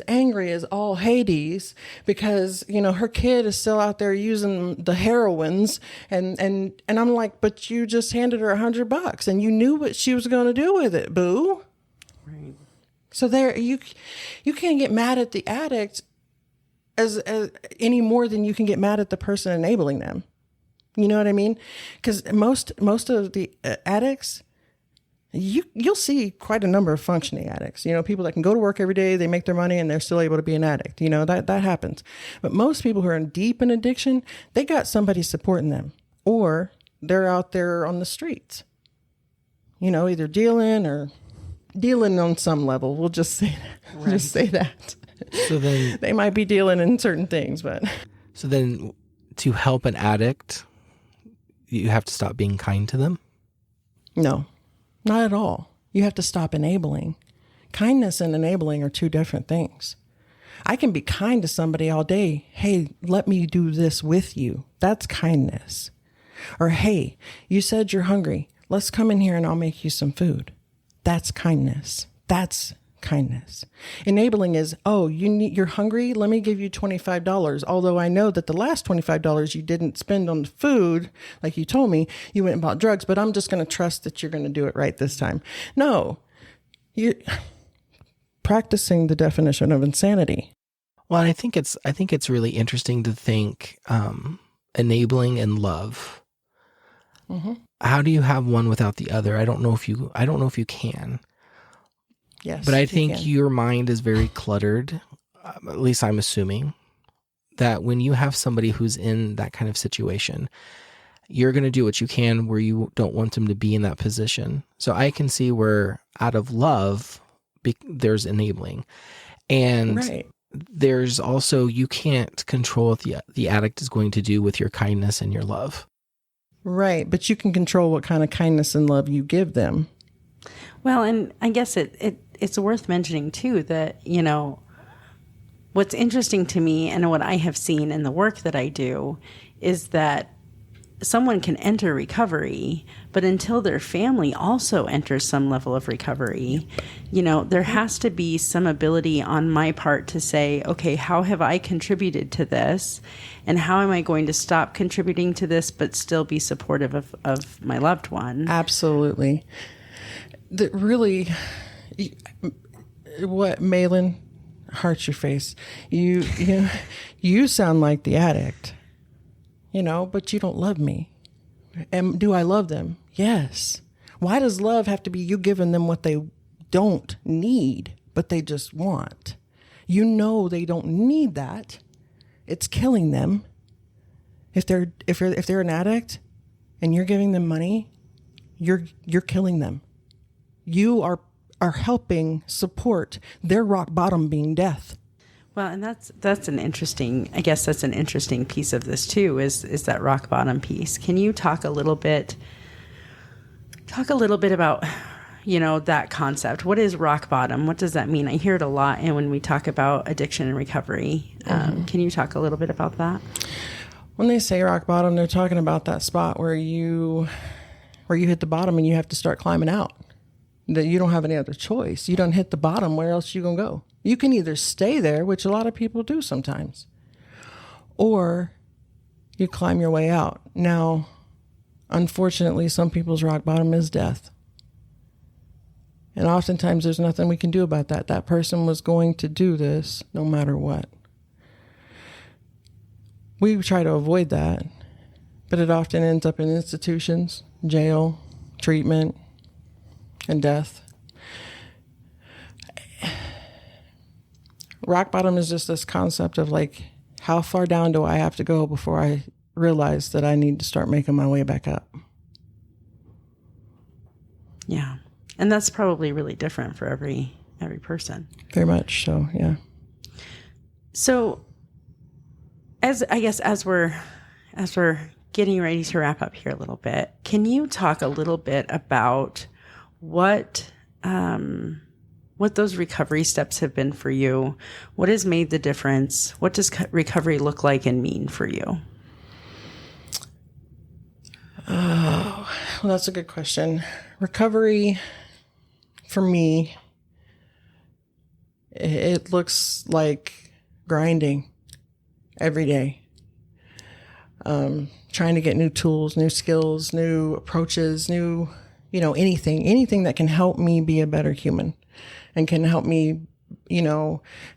angry as all Hades because her kid is still out there using the heroines, and I'm like, but you just handed her $100 and you knew what she was going to do with it, boo. Right. So there, you can't get mad at the addict as any more than you can get mad at the person enabling them. You know what I mean? Because most of the addicts, you'll see quite a number of functioning addicts. People that can go to work every day, they make their money, and they're still able to be an addict. That happens. But most people who are deep in addiction, they got somebody supporting them, or they're out there on the streets. Either dealing on some level. We'll just say that. Right. Just say that. So then they might be dealing in certain things, but so then to help an addict, you have to stop being kind to them? No, not at all. You have to stop enabling. Kindness and enabling are two different things. I can be kind to somebody all day. Hey, let me do this with you. That's kindness. Or, hey, you said you're hungry. Let's come in here and I'll make you some food. That's kindness. That's kindness. Enabling is, oh, you're hungry? Let me give you $25. Although I know that the last $25 you didn't spend on the food, like you told me, you went and bought drugs, but I'm just going to trust that you're going to do it right this time. No, you're practicing the definition of insanity. Well, I think it's really interesting to think enabling and love. Mm-hmm. How do you have one without the other? I don't know if you can. Yes, but I think your mind is very cluttered. At least I'm assuming that when you have somebody who's in that kind of situation, you're going to do what you can where you don't want them to be in that position. So I can see where out of love, there's enabling. And right. There's also, you can't control what the addict is going to do with your kindness and your love. Right. But you can control what kind of kindness and love you give them. Well, and I guess it's worth mentioning too that, what's interesting to me and what I have seen in the work that I do is that someone can enter recovery, but until their family also enters some level of recovery, there has to be some ability on my part to say, okay, how have I contributed to this? And how am I going to stop contributing to this, but still be supportive of my loved one? Absolutely. That really, what, Mahlon, heart your face. You sound like the addict. But you don't love me. And do I love them? Yes. Why does love have to be you giving them what they don't need, but they just want? They don't need that. It's killing them. If they're an addict and you're giving them money, you're killing them. You are helping support their rock bottom being death. Well, and that's an interesting piece of this too, is that rock bottom piece. Can you talk a little bit about, that concept? What is rock bottom? What does that mean? I hear it a lot and when we talk about addiction and recovery. Can you talk a little bit about that? When they say rock bottom, they're talking about that spot where you hit the bottom and you have to start climbing out. That you don't have any other choice. You don't hit the bottom, where else you gonna go? You can either stay there, which a lot of people do sometimes, or you climb your way out. Now, unfortunately, some people's rock bottom is death. And oftentimes there's nothing we can do about that. That person was going to do this no matter what. We try to avoid that, but it often ends up in institutions, jail, treatment, and death. Rock bottom is just this concept of like, how far down do I have to go before I realize that I need to start making my way back up? Yeah. And that's probably really different for every person. Very much so, yeah. So as we're getting ready to wrap up here a little bit, can you talk a little bit about what those recovery steps have been for you? What has made the difference? What does recovery look like and mean for you? Oh, well, that's a good question. Recovery, for me, it looks like grinding every day. Trying to get new tools, new skills, new approaches, new, anything that can help me be a better human and can help me,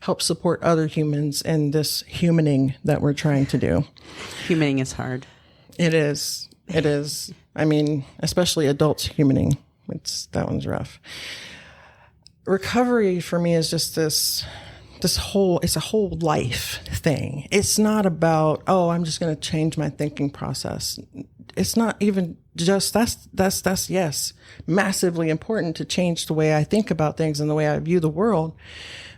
help support other humans in this humaning that we're trying to do. Humaning is hard. It is. I mean, especially adults humaning. That one's rough. Recovery for me is just it's a whole life thing. It's not about, I'm just going to change my thinking process. It's not even just, that's yes, massively important to change the way I think about things and the way I view the world.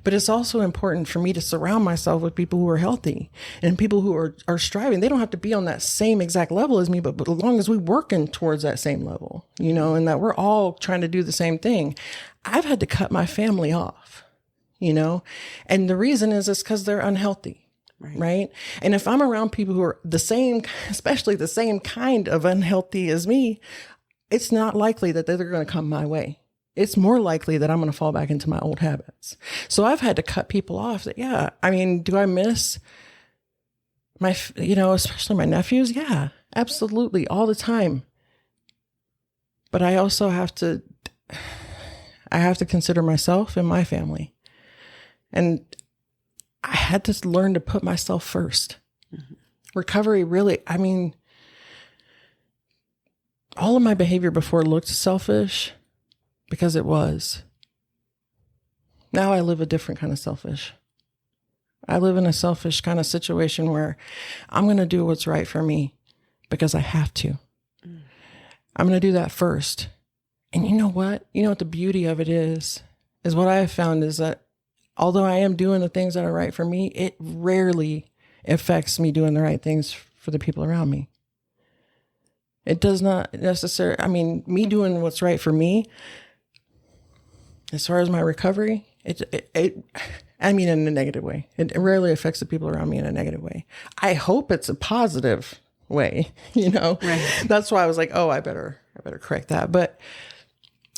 But it's also important for me to surround myself with people who are healthy and people who are striving. They don't have to be on that same exact level as me, but as long as we're working towards that same level, and that we're all trying to do the same thing. I've had to cut my family off, and the reason is because they're unhealthy. Right. And if I'm around people who are the same, especially the same kind of unhealthy as me, it's not likely that they're going to come my way. It's more likely that I'm going to fall back into my old habits. So I've had to cut people off. Do I miss my, especially my nephews? Yeah, absolutely. All the time. But I also have to consider myself and my family. And I had to learn to put myself first. Mm-hmm. Recovery really, all of my behavior before looked selfish because it was. Now I live a different kind of selfish. I live in a selfish kind of situation where I'm going to do what's right for me because I have to. Mm. I'm going to do that first. And you know what? You know what the beauty of it is what I have found is that although I am doing the things that are right for me, it rarely affects me doing the right things for the people around me. It does not necessarily, I mean, me doing what's right for me, as far as my recovery, I mean, in a negative way. It rarely affects the people around me in a negative way. I hope it's a positive way, you know? Right. That's why I was like, oh, I better correct that. But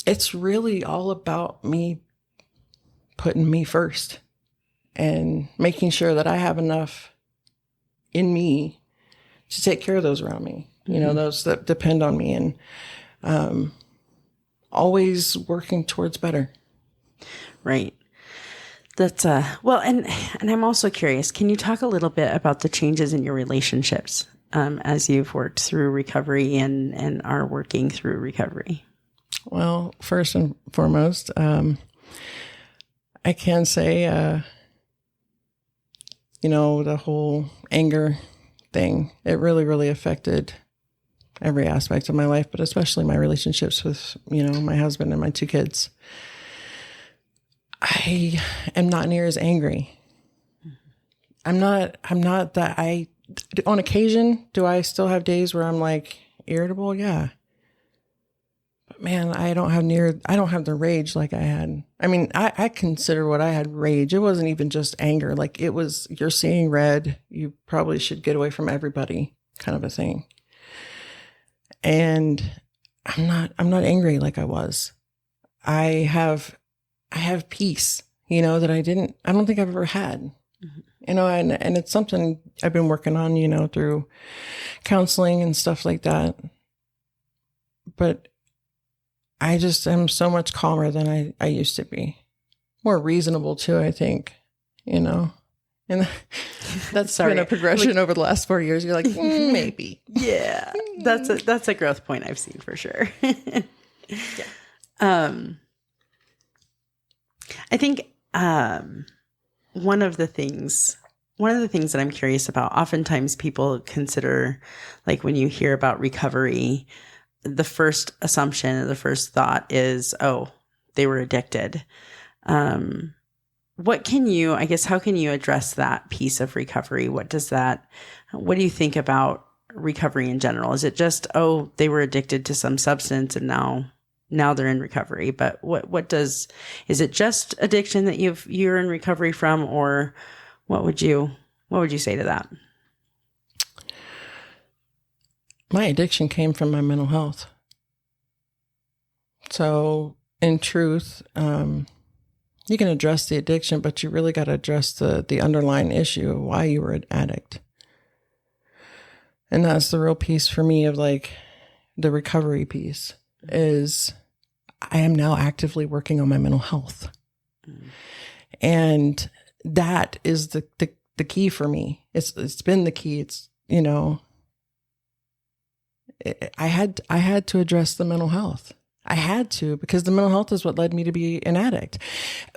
it's really all about me putting me first and making sure that I have enough in me to take care of those around me, you know, those that depend on me, and always working towards better. Right. That's well, and I'm also curious, can you talk a little bit about the changes in your relationships as you've worked through recovery and are working through recovery? Well, first and foremost, I can say, you know, the whole anger thing, it really, really affected every aspect of my life, but especially my relationships with, you know, my husband and my 2 kids. I am not near as angry. I'm not that on occasion, do I still have days where I'm like irritable? Yeah. But man, I don't have the rage like I had. I mean, I consider what I had rage. It wasn't even just anger. Like it was, you're seeing red. You probably should get away from everybody kind of a thing. And I'm not angry like I was. I have peace, you know, that I don't think I've ever had, you know, and it's something I've been working on, you know, through counseling and stuff like that. But I just am so much calmer than I used to be. More reasonable too, I think, you know, and that's been a progression over the last 4 years. You're like, maybe. Yeah, that's a growth point I've seen for sure. Yeah. I think one of the things that I'm curious about, oftentimes people consider, like when you hear about recovery, the first assumption or the first thought is, oh, they were addicted. How can you address that piece of recovery? What do you think about recovery in general? Is it just, oh, they were addicted to some substance and now they're in recovery? But is it just addiction that you're in recovery from, or what would you say to that? My addiction came from my mental health. So in truth, you can address the addiction, but you really got to address the underlying issue of why you were an addict. And that's the real piece for me of like the recovery piece is I am now actively working on my mental health. And that is the key for me. It's been the key. It's, you know, I had to address the mental health. I had to, because the mental health is what led me to be an addict.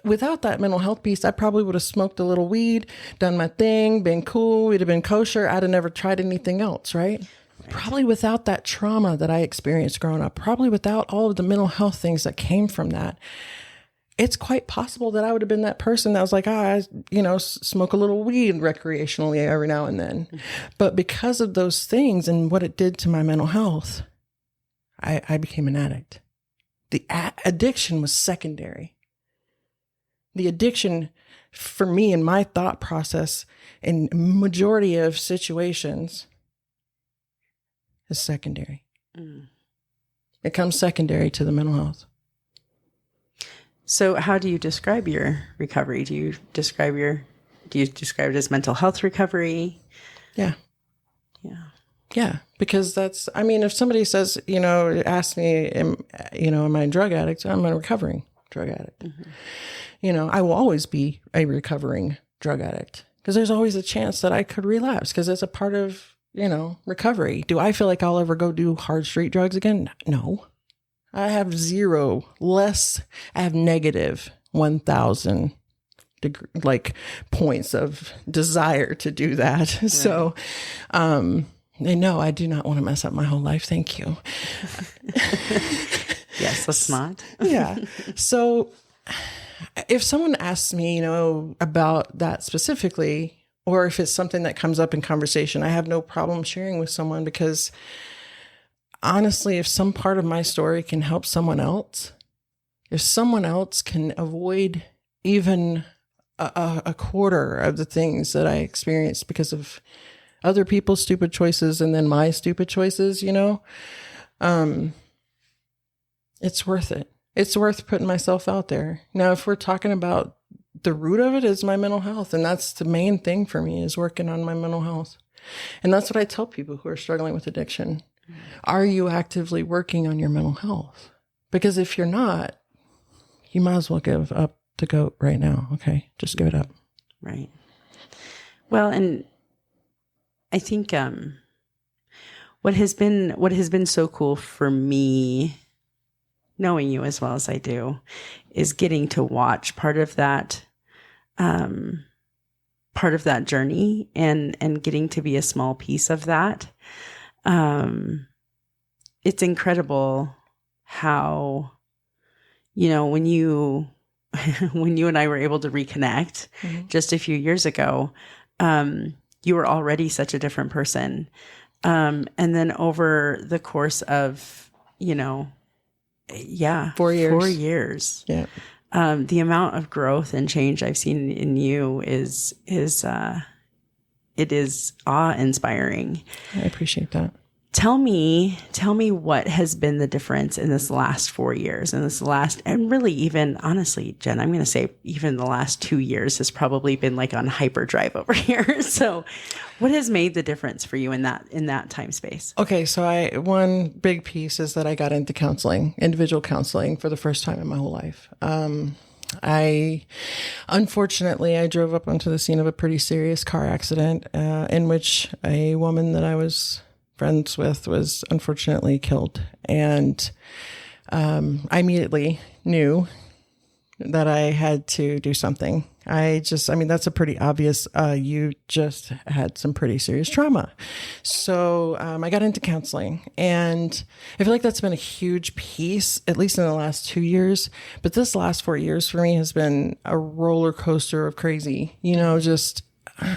Without that mental health piece, I probably would have smoked a little weed, done my thing, been cool. We'd have been kosher. I'd have never tried anything else, right? Probably without that trauma that I experienced growing up, probably without all of the mental health things that came from that, it's quite possible that I would have been that person that was like, I smoke a little weed recreationally every now and then. But because of those things and what it did to my mental health, I became an addict. The addiction was secondary. The addiction for me in my thought process in majority of situations is secondary. It comes secondary to the mental health. So how do you describe your recovery? Do you describe it as mental health recovery? Yeah. Because if somebody says, ask me, am I a drug addict? I'm a recovering drug addict. Mm-hmm. I will always be a recovering drug addict because there's always a chance that I could relapse because it's a part of, recovery. Do I feel like I'll ever go do hard street drugs again? No. I have negative 1,000 points of desire to do that. Right. So, no, I do not want to mess up my whole life. Thank you. Yes, let's not. Yeah. So if someone asks me, about that specifically, or if it's something that comes up in conversation, I have no problem sharing with someone because honestly, if some part of my story can help someone else, if someone else can avoid even a quarter of the things that I experienced because of other people's stupid choices and then my stupid choices, it's worth it. It's worth putting myself out there. Now, if we're talking about the root of it is my mental health, and that's the main thing for me, is working on my mental health. And that's what I tell people who are struggling with addiction. Are you actively working on your mental health? Because if you're not, you might as well give up the goat right now. Okay. Just give it up. Right. Well, and I think, what has been so cool for me, knowing you as well as I do, is getting to watch part of that journey and getting to be a small piece of that. It's incredible how, when you and I were able to reconnect just a few years ago, you were already such a different person. And then over the course of, 4 years. 4 years. Yeah. The amount of growth and change I've seen in you is awe-inspiring. I appreciate that. Tell me what has been the difference in this last 4 years, and really even, honestly, Jen, I'm going to say even the last 2 years has probably been like on hyperdrive over here. So what has made the difference for you in that time space? Okay. So one big piece is that I got into individual counseling for the first time in my whole life. Unfortunately, I drove up onto the scene of a pretty serious car accident, in which a woman that I was friends with was unfortunately killed. And I immediately knew that I had to do something. That's a pretty obvious, you just had some pretty serious trauma. So I got into counseling, and I feel like that's been a huge piece, at least in the last 2 years. But this last 4 years for me has been a roller coaster of crazy, just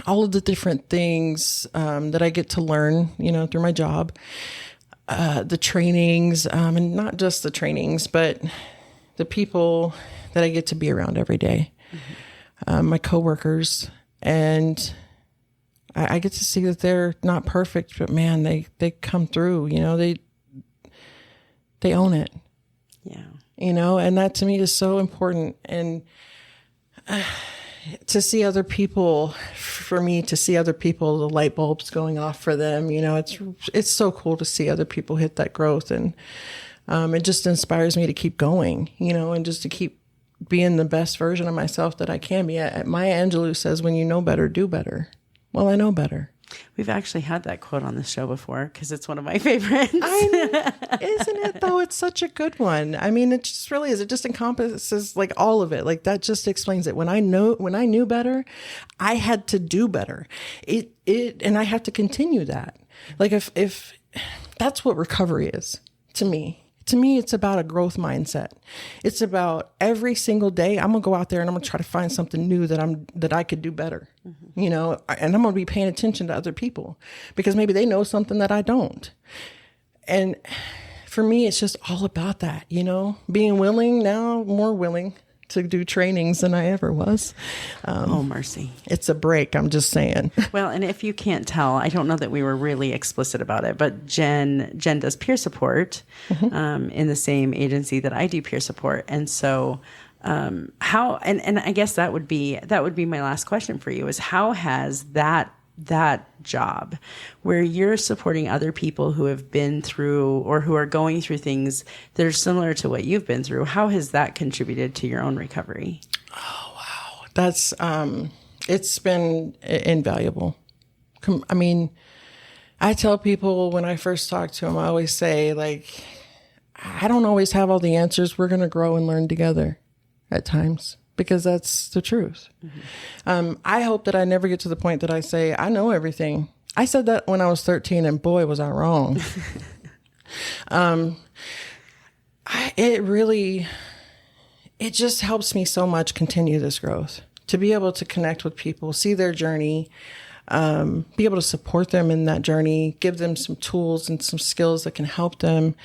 all of the different things that I get to learn, through my job, the trainings, and not just the trainings, but the people that I get to be around every day, my coworkers, and I get to see that they're not perfect, but man, they come through, they own it. Yeah. And that to me is so important. And to see other people, the light bulbs going off for them, it's so cool to see other people hit that growth. And it just inspires me to keep going, and just to keep being the best version of myself that I can be. Maya Angelou says, when you know better, do better. Well, I know better. We've actually had that quote on the show before because it's one of my favorites. Isn't it though? It's such a good one. I mean, it just really is. It just encompasses like all of it. Like that just explains it. When I knew better, I had to do better. And I have to continue that. Like if that's what recovery is to me. To me, it's about a growth mindset. It's about every single day, I'm going to go out there and I'm going to try to find something new that I could do better, and I'm going to be paying attention to other people because maybe they know something that I don't. And for me, it's just all about that, being more willing to do trainings than I ever was. Oh, mercy. It's a break. I'm just saying. Well, and if you can't tell, I don't know that we were really explicit about it, but Jen does peer support in the same agency that I do peer support. And so how, and I guess that would be my last question for you is how has that job where you're supporting other people who have been through or who are going through things that are similar to what you've been through, how has that contributed to your own recovery? Oh, wow. That's, it's been invaluable. I mean, I tell people when I first talk to them, I always say, like, I don't always have all the answers. We're going to grow and learn together at times. Because that's the truth. I hope that I never get to the point that I say, I know everything. I said that when I was 13 and boy, was I wrong. It just helps me so much continue this growth, to be able to connect with people, see their journey, be able to support them in that journey, give them some tools and some skills that can help them,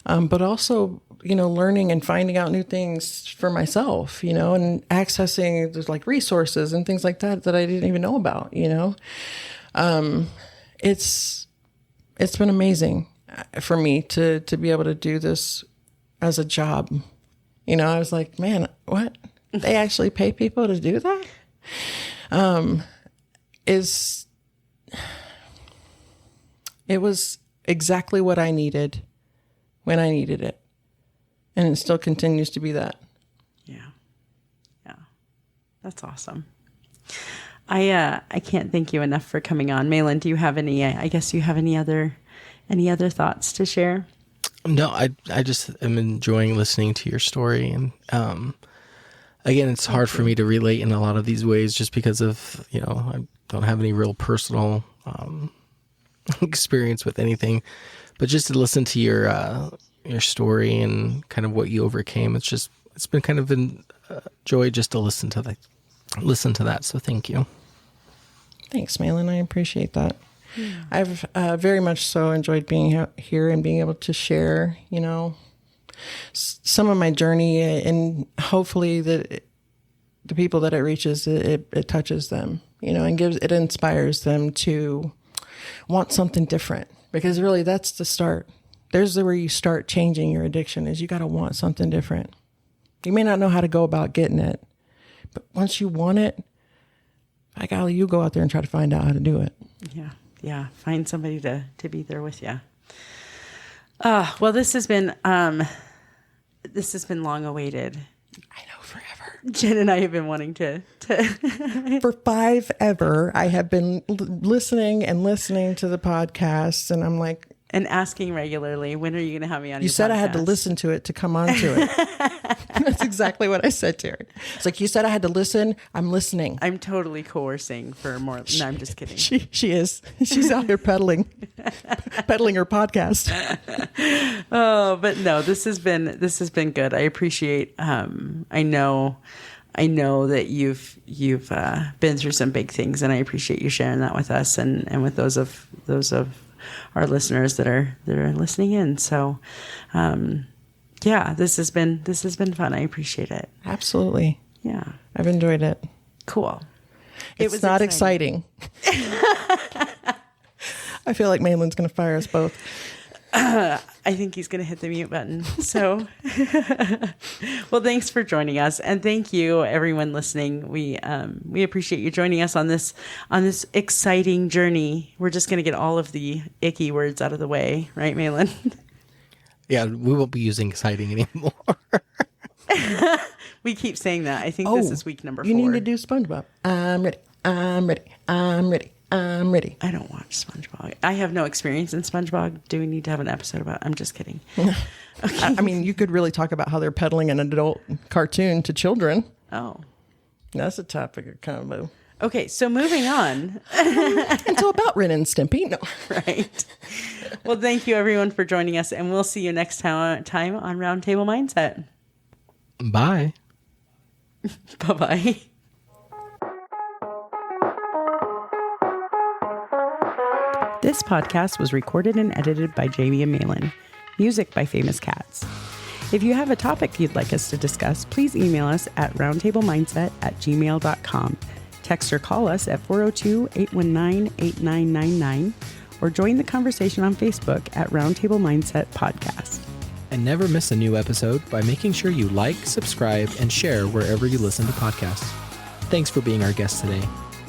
but also, learning and finding out new things for myself, and accessing there's like resources and things like that I didn't even know about, It's been amazing for me to be able to do this as a job. I was like, man, what? They actually pay people to do that? It was exactly what I needed when I needed it. And it still continues to be that. Yeah. That's awesome. I can't thank you enough for coming on. Mahlon, do you have any, I guess you have any other thoughts to share? No, I just am enjoying listening to your story. And, again, it's hard for me to relate in a lot of these ways just because of, I don't have any real personal, experience with anything, but just to listen to your story and kind of what you overcame. It's been kind of a joy just to listen to that. So thank you. Thanks, Mahlon. I appreciate that. Yeah. I've very much so enjoyed being here and being able to share, some of my journey, and hopefully that the people that it reaches, it touches them, and it inspires them to want something different, because really that's the start. There's where you start changing your addiction, is you got to want something different. You may not know how to go about getting it, but once you want it, by golly, you go out there and try to find out how to do it. Yeah. Find somebody to be there with you. Well, this has been long awaited. I know, forever. Jen and I have been wanting to for 5 ever. I have been listening to the podcast, and I'm like, and asking regularly, when are you going to have me on? You said podcast? I had to listen to it to come on to it. That's exactly what I said to her. It's like, you said I had to listen. I'm listening. I'm totally coercing for more. No, I'm just kidding. She is. She's out here peddling her podcast. Oh, but no, this has been good. I appreciate. I know that you've been through some big things, and I appreciate you sharing that with us and with those of our listeners that are listening in. So, this has been fun. I appreciate it. Absolutely. Yeah. I've enjoyed it. Cool. It was not exciting. I feel like Mahlon's going to fire us both. I think he's going to hit the mute button. So, well, thanks for joining us, and thank you, everyone listening. We appreciate you joining us on this exciting journey. We're just going to get all of the icky words out of the way, right, Mahlon? Yeah, we won't be using exciting anymore. We keep saying that. I think this is week number 4. You need to do SpongeBob. I'm ready. I'm ready. I'm ready. I'm ready. I don't watch SpongeBob. I have no experience in SpongeBob. Do we need to have an episode about it? I'm just kidding. Okay. I mean, you could really talk about how they're peddling an adult cartoon to children. Oh. That's a topic of combo. Okay, so moving on. And so about Ren and Stimpy. No. Right. Well, thank you, everyone, for joining us, and we'll see you next time on Roundtable Mindset. Bye. Bye-bye. This podcast was recorded and edited by Jamie and Mahlon. Music by Famous Cats. If you have a topic you'd like us to discuss, please email us at roundtablemindset@gmail.com. Text or call us at 402-819-8999 or join the conversation on Facebook at Roundtable Mindset Podcast. And never miss a new episode by making sure you like, subscribe, and share wherever you listen to podcasts. Thanks for being our guest today.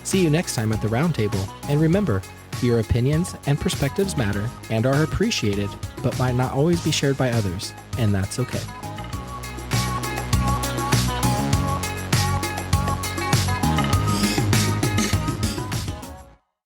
See you next time at the Roundtable. And remember, your opinions and perspectives matter and are appreciated, but might not always be shared by others, and that's okay.